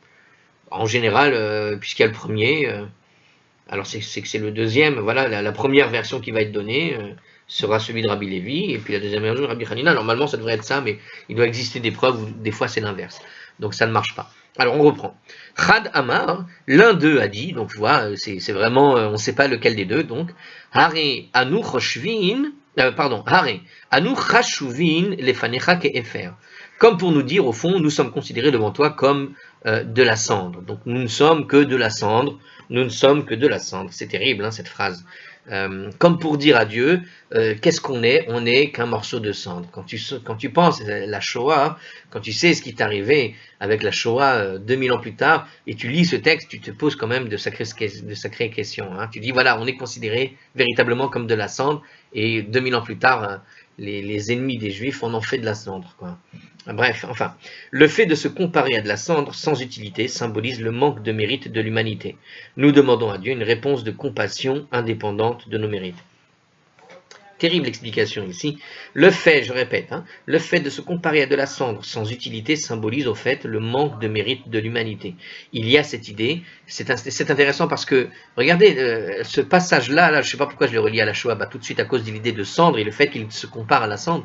En général, puisqu'il y a le premier, alors c'est que c'est le deuxième, voilà, la première version qui va être donnée sera celui de Rabbi Levi, et puis la deuxième version de Rabbi Hanina. Normalement, ça devrait être ça, mais il doit exister des preuves où des fois c'est l'inverse. Donc ça ne marche pas. Alors on reprend. Chad Amar, l'un d'eux a dit, donc tu vois, c'est vraiment, on ne sait pas lequel des deux, donc, Hare Anu Choshvin, Hare Anu Chashuvin Lefanecha Ke'efer. Comme pour nous dire, au fond, nous sommes considérés devant toi comme de la cendre. Donc nous ne sommes que de la cendre, nous ne sommes que de la cendre. C'est terrible, hein, cette phrase. Comme pour dire à Dieu, qu'est-ce qu'on est? On n'est qu'un morceau de cendre. Quand tu penses à la Shoah, quand tu sais ce qui t'est arrivé avec la Shoah 2000 ans plus tard, et tu lis ce texte, tu te poses quand même de sacrées questions. Hein. Tu dis, voilà, on est considéré véritablement comme de la cendre, et 2000 ans plus tard, les ennemis des Juifs, on en fait de la cendre, quoi. Bref, enfin, le fait de se comparer à de la cendre sans utilité symbolise le manque de mérite de l'humanité. Nous demandons à Dieu une réponse de compassion indépendante de nos mérites. Terrible explication ici. Le fait, je répète, hein, le fait de se comparer à de la cendre sans utilité symbolise au fait le manque de mérite de l'humanité. Il y a cette idée, c'est intéressant parce que, regardez, ce passage-là, je ne sais pas pourquoi je l'ai relié à la Shoah, tout de suite à cause de l'idée de cendre et le fait qu'il se compare à la cendre.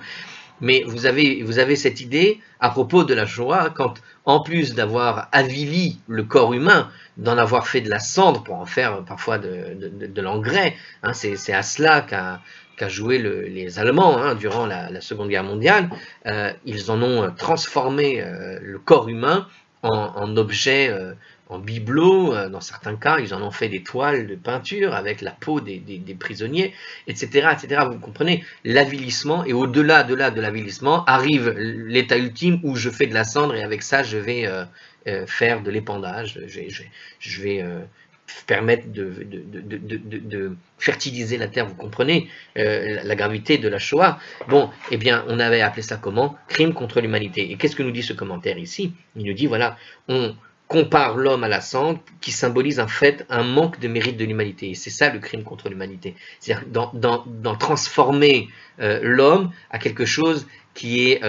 Mais vous avez cette idée à propos de la Shoah, quand en plus d'avoir avili le corps humain, d'en avoir fait de la cendre pour en faire parfois de l'engrais, hein, c'est à cela qu'a joué les Allemands hein, durant la Seconde Guerre mondiale. Ils en ont transformé le corps humain en objet, en bibelot, dans certains cas, ils en ont fait des toiles de peinture avec la peau des prisonniers, etc., etc. Vous comprenez, l'avilissement, et au-delà de l'avilissement, arrive l'état ultime où je fais de la cendre et avec ça, je vais faire de l'épandage, je vais permettre de fertiliser la terre, vous comprenez la gravité de la Shoah. Bon, eh bien, on avait appelé ça comment? Crime contre l'humanité. Et qu'est-ce que nous dit ce commentaire ici? Il nous dit, voilà, on compare l'homme à la cendre, qui symbolise en fait un manque de mérite de l'humanité. Et c'est ça le crime contre l'humanité. C'est-à-dire d'en transformer l'homme à quelque chose qui est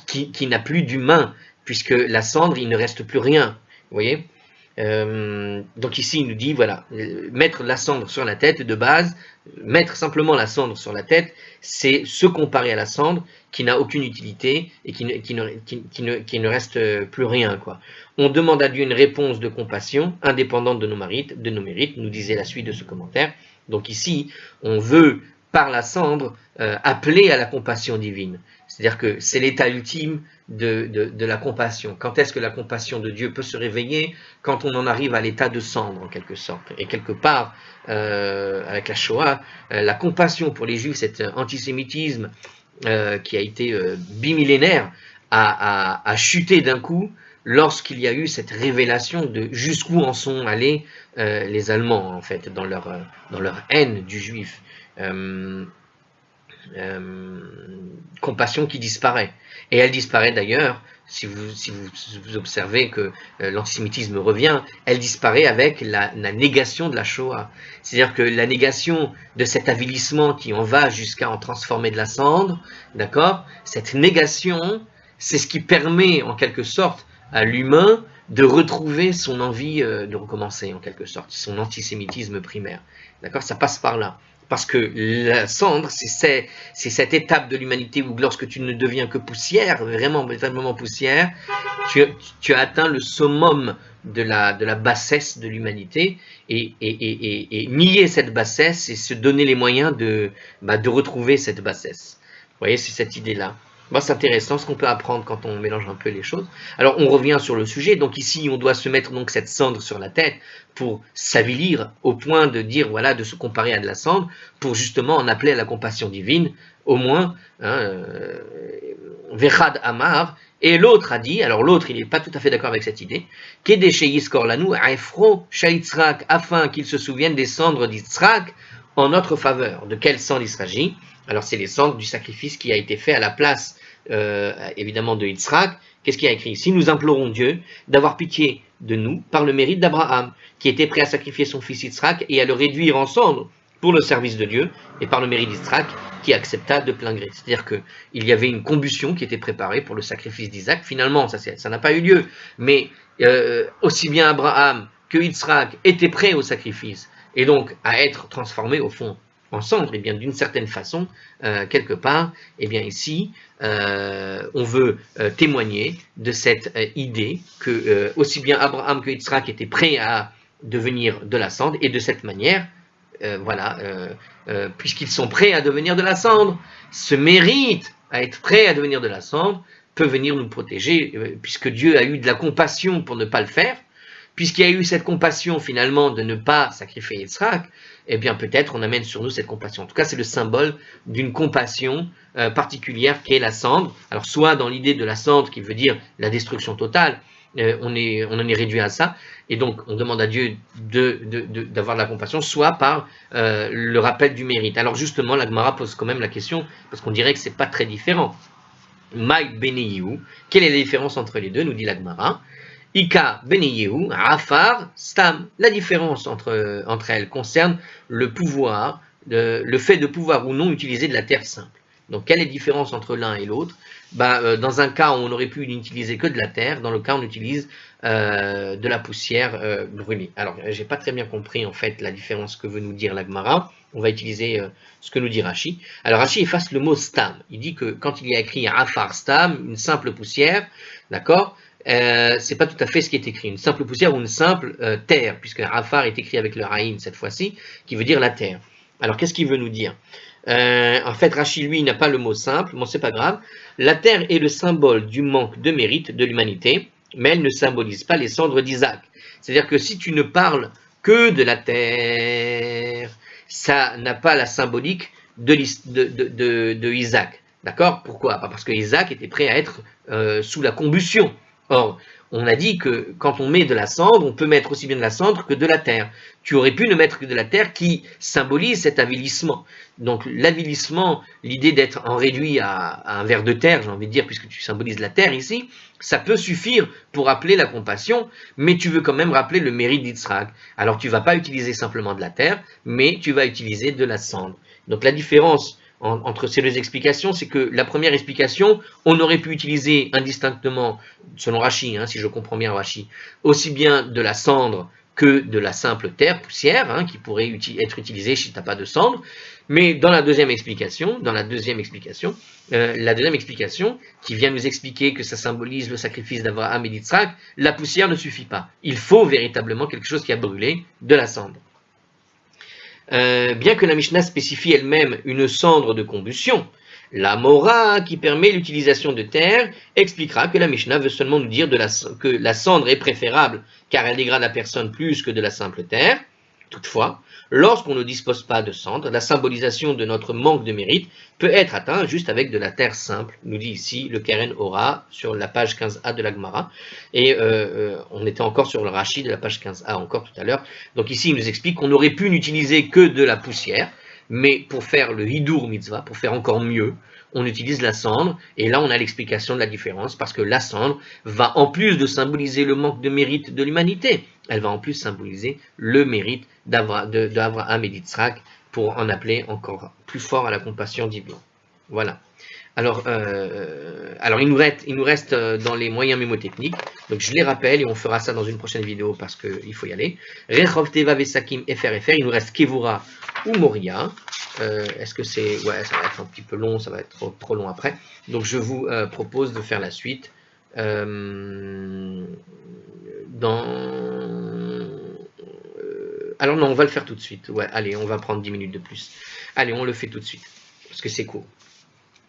qui n'a plus d'humain, puisque la cendre, il ne reste plus rien. Vous voyez? Donc ici, il nous dit, voilà, mettre la cendre sur la tête de base, mettre simplement la cendre sur la tête, c'est se comparer à la cendre qui n'a aucune utilité et qui ne reste plus rien, quoi. On demande à Dieu une réponse de compassion indépendante de nos mérites, nous disait la suite de ce commentaire. Donc ici, on veut, par la cendre, appeler à la compassion divine. C'est-à-dire que c'est l'état ultime de la compassion. Quand est-ce que la compassion de Dieu peut se réveiller? Quand on en arrive à l'état de cendre, en quelque sorte. Et quelque part, avec la Shoah, la compassion pour les Juifs, cet antisémitisme qui a été bimillénaire, a chuté d'un coup lorsqu'il y a eu cette révélation de jusqu'où en sont allés les Allemands, en fait, dans leur haine du Juif. Compassion qui disparaît. Et elle disparaît d'ailleurs, si vous observez que l'antisémitisme revient, elle disparaît avec la négation de la Shoah. C'est-à-dire que la négation de cet avilissement qui en va jusqu'à en transformer de la cendre, d'accord? Cette négation, c'est ce qui permet en quelque sorte à l'humain de retrouver son envie de recommencer en quelque sorte, son antisémitisme primaire. D'accord? Ça passe par là. Parce que la cendre, c'est cette étape de l'humanité où lorsque tu ne deviens que poussière, vraiment, véritablement poussière, tu as atteint le summum de la bassesse de l'humanité, et nier cette bassesse, c'est se donner les moyens de retrouver cette bassesse. Vous voyez, c'est cette idée-là. Bon, c'est intéressant ce qu'on peut apprendre quand on mélange un peu les choses. Alors, on revient sur le sujet. Donc ici, on doit se mettre donc cette cendre sur la tête pour s'avilir au point de dire, voilà, de se comparer à de la cendre, pour justement en appeler à la compassion divine, au moins, Vechad Amar. Et l'autre a dit, alors l'autre, il n'est pas tout à fait d'accord avec cette idée, Kedeche Yiskor Lanu Aefro Shaitzrak, afin qu'il se souvienne des cendres d'Yitzhak en notre faveur. De quelle cendre il s'agit? Alors c'est les cendres du sacrifice qui a été fait à la place, évidemment, de Yitzhak. Qu'est-ce qu'il y a écrit ici? Nous implorons Dieu d'avoir pitié de nous par le mérite d'Abraham, qui était prêt à sacrifier son fils Yitzhak et à le réduire en cendres pour le service de Dieu, et par le mérite d'Yitzhak, qui accepta de plein gré. C'est-à-dire qu'il y avait une combustion qui était préparée pour le sacrifice d'Isaac. Finalement, ça n'a pas eu lieu, mais aussi bien Abraham que Yitzhak étaient prêts au sacrifice, et donc à être transformés au fond en cendre, et bien d'une certaine façon, quelque part, et bien ici, on veut témoigner de cette idée que aussi bien Abraham que Yitzhak étaient prêts à devenir de la cendre, et de cette manière, voilà, puisqu'ils sont prêts à devenir de la cendre, ce mérite à être prêt à devenir de la cendre peut venir nous protéger, puisque Dieu a eu de la compassion pour ne pas le faire, puisqu'il y a eu cette compassion finalement de ne pas sacrifier Yitzhak, eh bien peut-être on amène sur nous cette compassion. En tout cas, c'est le symbole d'une compassion particulière qu'est la cendre. Alors soit dans l'idée de la cendre qui veut dire la destruction totale, on en est réduit à ça, et donc on demande à Dieu d'avoir de la compassion, soit par le rappel du mérite. Alors justement, la Gemara pose quand même la question, parce qu'on dirait que c'est pas très différent. Maï Beneyehu, quelle est la différence entre les deux, nous dit la Gemara. Ika Beneyehu, Afar, Stam. La différence entre elles concerne le pouvoir, le fait de pouvoir ou non utiliser de la terre simple. Donc, quelle est la différence entre l'un et l'autre? Dans un cas, on aurait pu n'utiliser que de la terre. Dans le cas, on utilise de la poussière brûlée. Alors, j'ai pas très bien compris, en fait, la différence que veut nous dire la Gemara. On va utiliser ce que nous dit Rashi. Alors, Rashi efface le mot stam. Il dit que quand il y a écrit afar stam, une simple poussière, d'accord, c'est pas tout à fait ce qui est écrit. Une simple poussière ou une simple terre, puisque afar est écrit avec le raïm cette fois-ci, qui veut dire la terre. Alors, qu'est-ce qu'il veut nous dire? En fait, Rashi, lui, n'a pas le mot simple, bon, c'est pas grave. La terre est le symbole du manque de mérite de l'humanité, mais elle ne symbolise pas les cendres d'Isaac. C'est-à-dire que si tu ne parles que de la terre, ça n'a pas la symbolique de Isaac. D'accord? Pourquoi? Parce que Isaac était prêt à être sous la combustion. Or, on a dit que quand on met de la cendre, on peut mettre aussi bien de la cendre que de la terre. Tu aurais pu ne mettre que de la terre qui symbolise cet avilissement. Donc l'avilissement, l'idée d'être en réduit à un ver de terre, j'ai envie de dire, puisque tu symbolises la terre ici, ça peut suffire pour rappeler la compassion, mais tu veux quand même rappeler le mérite d'Yitzhak. Alors tu ne vas pas utiliser simplement de la terre, mais tu vas utiliser de la cendre. Donc la différence entre ces deux explications, c'est que la première explication, on aurait pu utiliser indistinctement, selon Rashi, si je comprends bien Rashi, aussi bien de la cendre que de la simple terre, poussière, qui pourrait être utilisée si tu n'as pas de cendre. Mais dans la deuxième explication, qui vient nous expliquer que ça symbolise le sacrifice d'Abraham et d'Yitzhak, la poussière ne suffit pas. Il faut véritablement quelque chose qui a brûlé, de la cendre. Bien que la Mishnah spécifie elle-même une cendre de combustion, la Mora, qui permet l'utilisation de terre, expliquera que la Mishnah veut seulement nous dire que la cendre est préférable, car elle dégrade la personne plus que de la simple terre. Toutefois, lorsqu'on ne dispose pas de cendre, la symbolisation de notre manque de mérite peut être atteinte juste avec de la terre simple, nous dit ici le Keren Ora sur la page 15a de la Gemara. Et on était encore sur le Rashi de la page 15a encore tout à l'heure. Donc ici, il nous explique qu'on aurait pu n'utiliser que de la poussière, mais pour faire le Hidur Mitzvah, pour faire encore mieux, on utilise la cendre, et là on a l'explication de la différence, parce que la cendre va, en plus de symboliser le manque de mérite de l'humanité, elle va en plus symboliser le mérite d'Abraham et d'Yitzhak, pour en appeler encore plus fort à la compassion divine. Voilà. Alors il nous reste dans les moyens mémotechniques, donc je les rappelle et on fera ça dans une prochaine vidéo parce qu'il faut y aller. Rechov Teva Vesakim FR, il nous reste Kevura ou Moria. Est-ce que c'est... Ouais, ça va être un petit peu long, ça va être trop long après. Donc je vous propose de faire la suite alors non, on va le faire tout de suite. Ouais, allez, on va prendre 10 minutes de plus. Allez, on le fait tout de suite, parce que c'est court.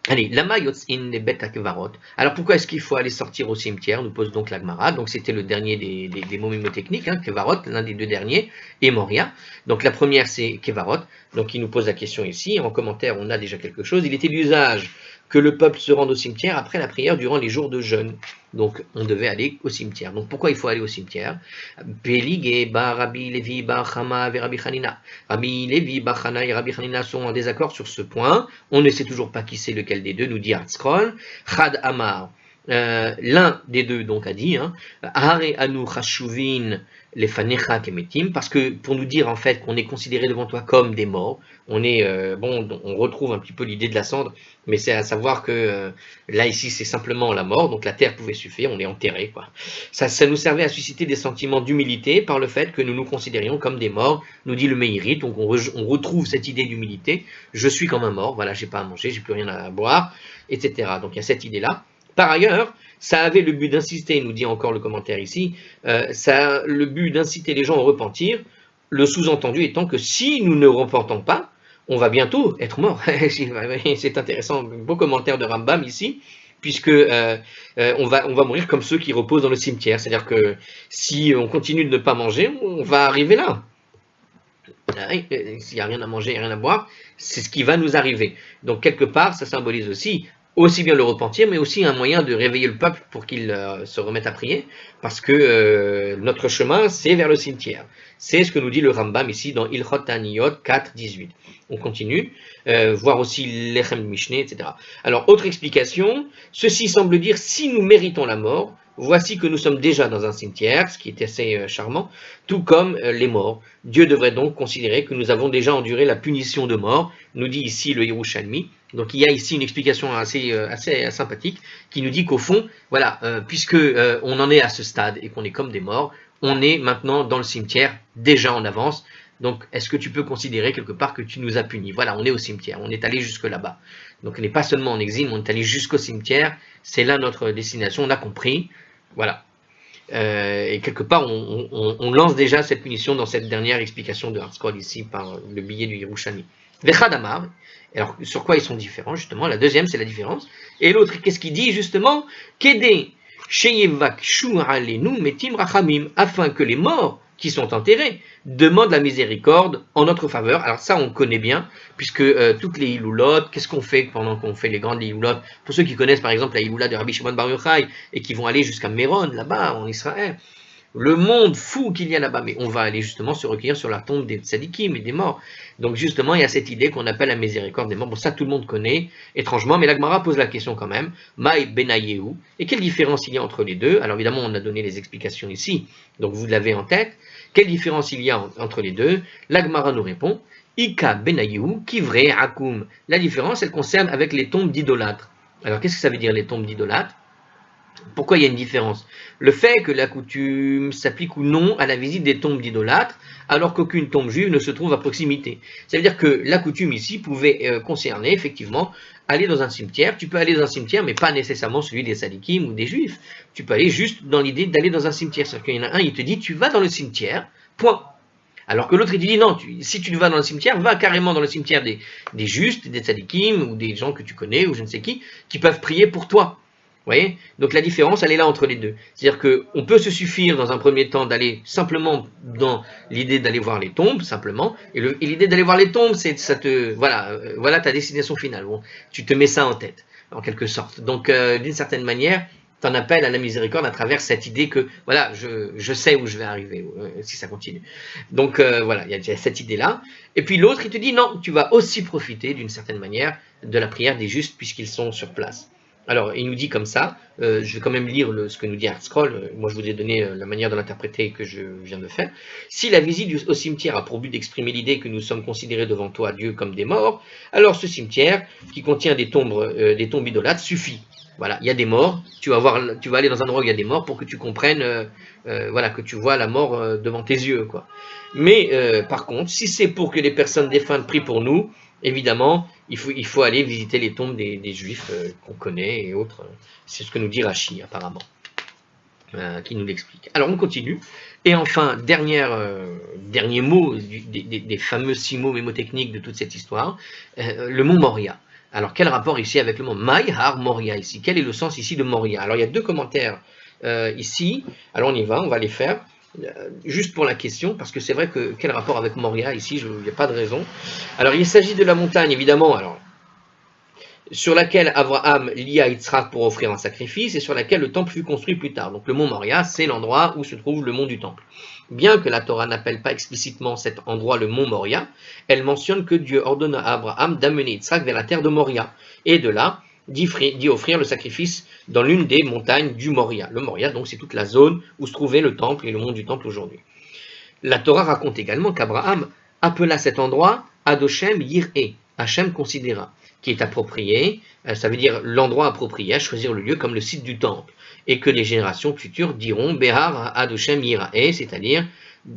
Allez, lama yotzin les bet akvarot. Alors pourquoi est-ce qu'il faut aller sortir au cimetière, nous pose donc la Gemara. Donc c'était le dernier des mots mnémotechniques, kevarot, l'un des deux derniers, et Moria. Donc la première c'est kevarot. Donc il nous pose la question ici. En commentaire, on a déjà quelque chose. Il était d'usage que le peuple se rende au cimetière après la prière durant les jours de jeûne. Donc on devait aller au cimetière. Donc pourquoi il faut aller au cimetière? Rabbi Levi bar Chama et Rabbi Hanina. Rabbi Levi bar Chana et Rabbi Hanina sont en désaccord sur ce point. On ne sait toujours pas qui c'est lequel des deux, nous dit Hartzkron. Chad Amar. L'un des deux donc a dit Hare anu chashuvin lefanecha kemetim, parce que pour nous dire en fait qu'on est considéré devant toi comme des morts, on retrouve un petit peu l'idée de la cendre, mais c'est à savoir que là ici c'est simplement la mort, donc la terre pouvait suffire, on est enterré quoi. Ça nous servait à susciter des sentiments d'humilité par le fait que nous nous considérions comme des morts, nous dit le Meiri, donc on retrouve cette idée d'humilité, je suis comme un mort, voilà, j'ai pas à manger, j'ai plus rien à boire, etc. Donc il y a cette idée là. Par ailleurs, ça avait le but d'insister, nous dit encore le commentaire ici, ça a le but d'inciter les gens à repentir, le sous-entendu étant que si nous ne repentons pas, on va bientôt être mort. C'est intéressant, beau commentaire de Rambam ici, puisque on va mourir comme ceux qui reposent dans le cimetière. C'est-à-dire que si on continue de ne pas manger, on va arriver là. S'il n'y a rien à manger et rien à boire, c'est ce qui va nous arriver. Donc quelque part, ça symbolise aussi bien le repentir, mais aussi un moyen de réveiller le peuple pour qu'il se remette à prier, parce que notre chemin, c'est vers le cimetière. C'est ce que nous dit le Rambam ici dans Ilchot Taniyot 4.18. On continue, voir aussi Lechem Mishneh, etc. Alors, autre explication, ceci semble dire, si nous méritons la mort, voici que nous sommes déjà dans un cimetière, ce qui est assez charmant, tout comme les morts. Dieu devrait donc considérer que nous avons déjà enduré la punition de mort, nous dit ici le Yerushalmi. Donc il y a ici une explication assez sympathique qui nous dit qu'au fond, voilà, puisque on en est à ce stade et qu'on est comme des morts, on est maintenant dans le cimetière déjà en avance. Donc est-ce que tu peux considérer quelque part que tu nous as punis? Voilà, on est au cimetière, on est allé jusque là-bas. Donc on n'est pas seulement en exil, mais on est allé jusqu'au cimetière. C'est là notre destination, on a compris. Voilà. Et quelque part, on lance déjà cette punition dans cette dernière explication de Hartzkron ici par le billet du Yerushalmi. Vechadamar. Alors, sur quoi ils sont différents, justement? La deuxième, c'est la différence. Et l'autre, qu'est-ce qu'il dit, justement? Kede sheyevakshu alenu metim rachamim, afin que les morts qui sont enterrés demandent la miséricorde en notre faveur. Alors ça, on connaît bien, puisque toutes les Hiloulot, qu'est-ce qu'on fait pendant qu'on fait les grandes Hiloulot? Pour ceux qui connaissent, par exemple, la Hiloula de Rabbi Shimon Bar Yochai, et qui vont aller jusqu'à Méron, là-bas, en Israël, le monde fou qu'il y a là-bas, mais on va aller justement se recueillir sur la tombe des tzadikim et des morts. Donc justement, il y a cette idée qu'on appelle la miséricorde des morts. Bon, ça tout le monde connaît, étrangement, mais la Gemara pose la question quand même. Maï benayehu. Et quelle différence il y a entre les deux? Alors évidemment, on a donné les explications ici, donc vous l'avez en tête. Quelle différence il y a entre les deux? La Gemara nous répond. Ika Benayu, Kivre Akum. La différence, elle concerne avec les tombes d'idolâtres. Alors, qu'est-ce que ça veut dire les tombes d'idolâtres? Pourquoi il y a une différence? Le fait que la coutume s'applique ou non à la visite des tombes d'idolâtres, alors qu'aucune tombe juive ne se trouve à proximité. Ça veut dire que la coutume ici pouvait concerner effectivement aller dans un cimetière. Tu peux aller dans un cimetière, mais pas nécessairement celui des sadikim ou des juifs. Tu peux aller juste dans l'idée d'aller dans un cimetière. C'est-à-dire qu'il y en a un, il te dit, tu vas dans le cimetière, point. Alors que l'autre, il te dit, non, si tu vas dans le cimetière, va carrément dans le cimetière des justes, des tzadikim, ou des gens que tu connais, ou je ne sais qui peuvent prier pour toi. Vous voyez? Donc la différence, elle est là entre les deux. C'est-à-dire qu'on peut se suffire dans un premier temps d'aller simplement dans l'idée d'aller voir les tombes, simplement. Et l'idée d'aller voir les tombes, c'est ça te, voilà ta destination finale. Bon, tu te mets ça en tête, en quelque sorte. Donc d'une certaine manière, t'en appelles à la miséricorde à travers cette idée que, voilà, je sais où je vais arriver, si ça continue. Donc, voilà, il y a cette idée-là. Et puis l'autre, il te dit, non, tu vas aussi profiter, d'une certaine manière, de la prière des justes, puisqu'ils sont sur place. Alors, il nous dit comme ça, je vais quand même lire ce que nous dit ArtScroll, moi je vous ai donné la manière de l'interpréter que je viens de faire. Si la visite au cimetière a pour but d'exprimer l'idée que nous sommes considérés devant toi, Dieu, comme des morts, alors ce cimetière, qui contient des tombes idolâtres, suffit. Voilà, il y a des morts, tu vas aller dans un endroit où il y a des morts pour que tu comprennes, voilà, que tu vois la mort devant tes yeux, quoi. Mais par contre, si c'est pour que les personnes défuntes prient pour nous, évidemment, il faut aller visiter les tombes des juifs qu'on connaît et autres. C'est ce que nous dit Rachi, apparemment, qui nous l'explique. Alors, on continue. Et enfin, dernier mot des fameux 6 mots mémotechniques de toute cette histoire, le mot Moria. Alors, quel rapport ici avec le mot Maïhar Moria ici? Quel est le sens ici de Moria? Alors, il y a 2 commentaires ici. Alors, on y va, on va les faire. Juste pour la question, parce que c'est vrai que quel rapport avec Moria ici, il n'y a pas de raison. Alors, il s'agit de la montagne, évidemment, alors, sur laquelle Abraham lia Yitzhak pour offrir un sacrifice et sur laquelle le temple fut construit plus tard. Donc le mont Moria, c'est l'endroit où se trouve le mont du temple. Bien que la Torah n'appelle pas explicitement cet endroit le mont Moria, elle mentionne que Dieu ordonna à Abraham d'amener Yitzhak vers la terre de Moria, et de là d'y offrir le sacrifice dans l'une des montagnes du Moria. Le Moria, donc, c'est toute la zone où se trouvait le temple et le mont du temple aujourd'hui. La Torah raconte également qu'Abraham appela cet endroit Adoshem Yir'e, Hachem considéra, qui est approprié, ça veut dire l'endroit approprié à choisir le lieu comme le site du temple, et que les générations futures diront Behar Adoshem Yir'e, c'est-à-dire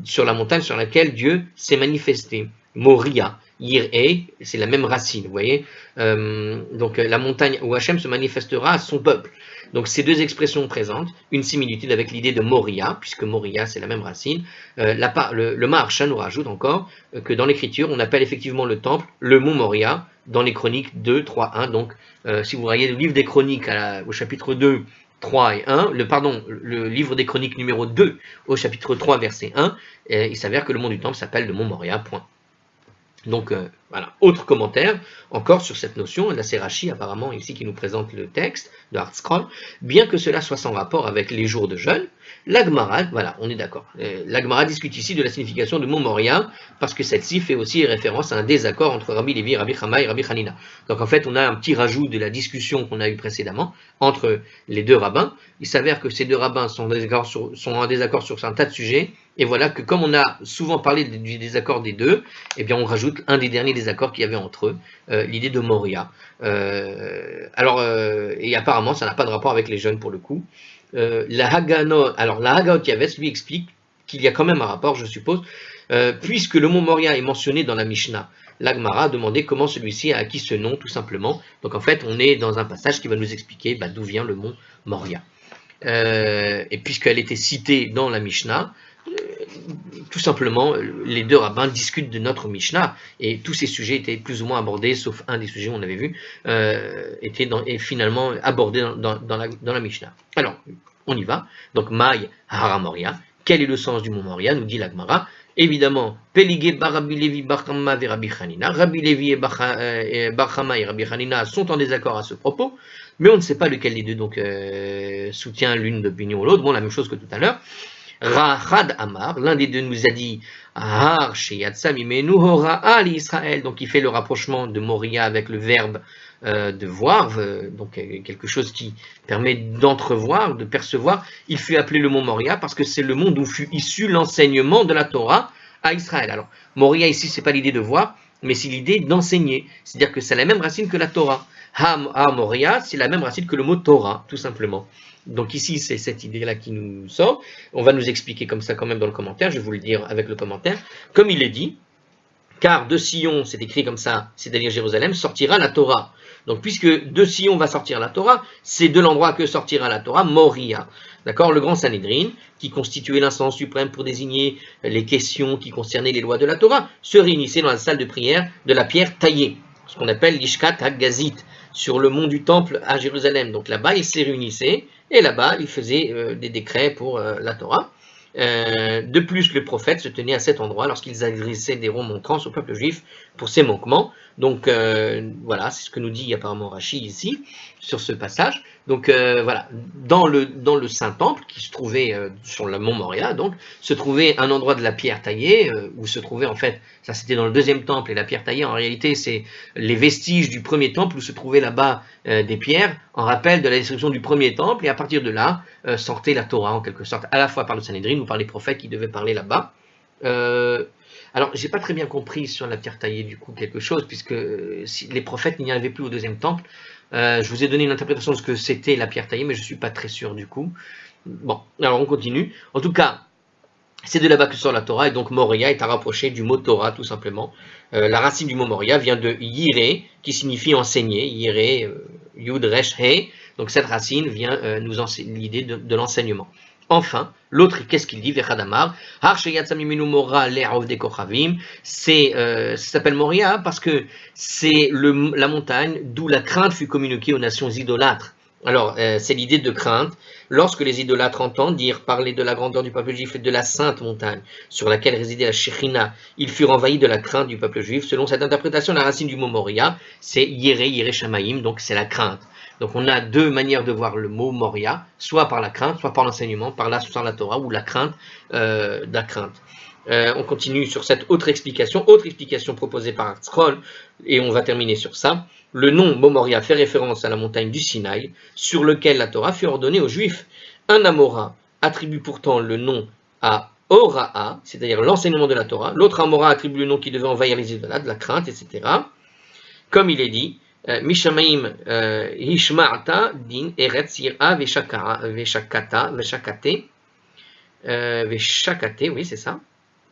sur la montagne sur laquelle Dieu s'est manifesté. Moria, Yir'e, c'est la même racine, vous voyez. Donc la montagne où Hachem se manifestera à son peuple. Donc ces 2 expressions présentent une similitude avec l'idée de Moria, puisque Moria c'est la même racine. Le Maharsha nous rajoute encore que dans l'écriture on appelle effectivement le temple le mont Moria dans les chroniques 2, 3, 1. Donc si vous voyez le livre des chroniques au chapitre 2, 3 et 1, le livre des chroniques numéro 2 au chapitre 3 verset 1, il s'avère que le mont du temple s'appelle le mont Moria, point. Donc voilà, autre commentaire encore sur cette notion, là c'est Rachi apparemment ici qui nous présente le texte de ArtScroll, bien que cela soit sans rapport avec les jours de jeûne, l'Agmara, voilà, on est d'accord, l'Agmara discute ici de la signification de mont Moria, parce que celle-ci fait aussi référence à un désaccord entre Rabbi Lévi, Rabbi Chama et Rabbi Hanina. Donc en fait on a un petit rajout de la discussion qu'on a eue précédemment entre les 2 rabbins. Il s'avère que ces 2 rabbins sont en désaccord sur un tas de sujets, et voilà que comme on a souvent parlé du désaccord des 2, eh bien on rajoute un des derniers désaccords qu'il y avait entre eux, l'idée de Moria. Et apparemment ça n'a pas de rapport avec les jeunes pour le coup. La Haggaot Yavetz lui explique qu'il y a quand même un rapport, je suppose, puisque le mont Moria est mentionné dans la Mishnah. L'Agmara a demandé comment celui-ci a acquis ce nom, tout simplement. Donc en fait, on est dans un passage qui va nous expliquer d'où vient le mont Moria. Et puisqu'elle était citée dans la Mishnah, tout simplement, les 2 rabbins discutent de notre Mishnah, et tous ces sujets étaient plus ou moins abordés, sauf un des sujets qu'on avait vu, est finalement abordé dans la Mishnah. Alors, on y va. Donc, Maï Hara Moria. Quel est le sens du mot Moria, nous dit l'Agmara. Évidemment, Peligé bar Rabbi Lévi bar Chama et Rabbi Hanina. Rabbi Lévi et bar Chama et Rabbi Hanina sont en désaccord à ce propos, mais on ne sait pas lequel des 2 donc soutient l'une d'opinion ou l'autre. Bon, la même chose que tout à l'heure. Rahad Amar, l'un des 2 nous a dit Har Sheyatsa Mimenu Hora'a li Israël, donc il fait le rapprochement de Moria avec le verbe de voir, donc quelque chose qui permet d'entrevoir, de percevoir. Il fut appelé le mont Moria parce que c'est le mont d'où fut issu l'enseignement de la Torah à Israël. Alors Moria ici, c'est pas l'idée de voir, mais c'est l'idée d'enseigner. C'est-à-dire que c'est la même racine que la Torah. Ha-Moria, c'est la même racine que le mot Torah, tout simplement. Donc ici, c'est cette idée-là qui nous sort. On va nous expliquer comme ça quand même dans le commentaire, je vais vous le dire avec le commentaire. Comme il est dit, car de Sion, c'est écrit comme ça, c'est-à-dire Jérusalem, sortira la Torah. Donc puisque de Sion va sortir la Torah, c'est de l'endroit que sortira la Torah, Moria. D'accord, le grand Sanhédrin, qui constituait l'instance suprême pour désigner les questions qui concernaient les lois de la Torah, se réunissait dans la salle de prière de la pierre taillée, ce qu'on appelle l'Ishkat HaGazit, sur le mont du Temple à Jérusalem. Donc là-bas, ils se réunissaient, et là-bas, ils faisaient des décrets pour la Torah. De plus, le prophète se tenait à cet endroit lorsqu'ils adressaient des remontrances au peuple juif pour ses manquements. Donc voilà, c'est ce que nous dit apparemment Rachi ici, sur ce passage. Donc voilà, dans le Saint-Temple, qui se trouvait sur le mont Moria, donc, se trouvait un endroit de la pierre taillée, où se trouvait en fait, ça c'était dans le deuxième temple, et la pierre taillée en réalité c'est les vestiges du premier temple, où se trouvaient là-bas des pierres, en rappel de la destruction du premier temple, et à partir de là, sortait la Torah en quelque sorte, à la fois par le Sanhédrin ou par les prophètes qui devaient parler là-bas. Alors, j'ai pas très bien compris sur la pierre taillée du coup quelque chose, puisque si les prophètes n'y arrivaient plus au deuxième temple. Je vous ai donné une interprétation de ce que c'était la pierre taillée, mais je suis pas très sûr du coup. Bon, alors on continue. En tout cas, c'est de là-bas que sort la Torah, et donc Moria est à rapprocher du mot Torah tout simplement. La racine du mot Moria vient de Yireh, qui signifie enseigner. Yireh, Yud Resh He. Donc cette racine vient nous enseigner l'idée de l'enseignement. Enfin, l'autre, qu'est-ce qu'il dit? Vechadamar, ça s'appelle Moria parce que c'est la montagne d'où la crainte fut communiquée aux nations idolâtres. Alors, c'est l'idée de crainte. Lorsque les idolâtres entendent dire parler de la grandeur du peuple juif et de la sainte montagne sur laquelle résidait la Shekhinah, ils furent envahis de la crainte du peuple juif. Selon cette interprétation, la racine du mot Moria, c'est Yireh Shamaim, donc c'est la crainte. Donc on a deux manières de voir le mot Moria, soit par la crainte, soit par l'enseignement, par la Torah, ou la crainte de la crainte. On continue sur cette autre explication proposée par Artzroll, et on va terminer sur ça. Le nom Moria fait référence à la montagne du Sinaï, sur lequel la Torah fut ordonnée aux Juifs. Un Amora attribue pourtant le nom à Hora'a, c'est-à-dire l'enseignement de la Torah. L'autre Amora attribue le nom qui devait envahir les idolâtres, la crainte, etc. Comme il est dit, Mishamaim Hishma'ata din Eretz Yir'a Veshakata, Veshakate, oui c'est ça.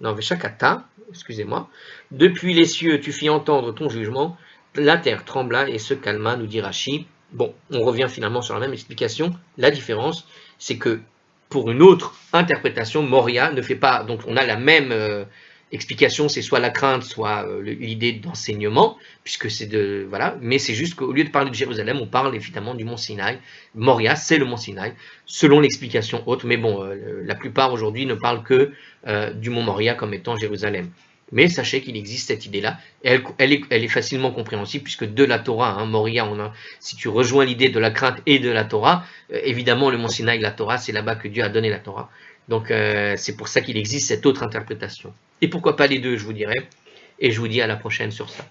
Non, Veshakata, excusez-moi. Depuis les cieux, tu fis entendre ton jugement, la terre trembla et se calma, nous dit Rachi. Bon, on revient finalement sur la même explication. La différence, c'est que pour une autre interprétation, Moria ne fait pas. Donc on a la même explication, c'est soit la crainte, soit l'idée d'enseignement, puisque c'est de. Voilà, mais c'est juste qu'au lieu de parler de Jérusalem, on parle évidemment du mont Sinaï. Moria, c'est le mont Sinaï, selon l'explication haute, mais bon, la plupart aujourd'hui ne parlent que du mont Moria comme étant Jérusalem. Mais sachez qu'il existe cette idée-là, et elle est facilement compréhensible, puisque de la Torah, hein, Moria, si tu rejoins l'idée de la crainte et de la Torah, évidemment le mont Sinaï, la Torah, c'est là-bas que Dieu a donné la Torah. Donc c'est pour ça qu'il existe cette autre interprétation. Et pourquoi pas les deux, je vous dirais, et je vous dis à la prochaine sur ça.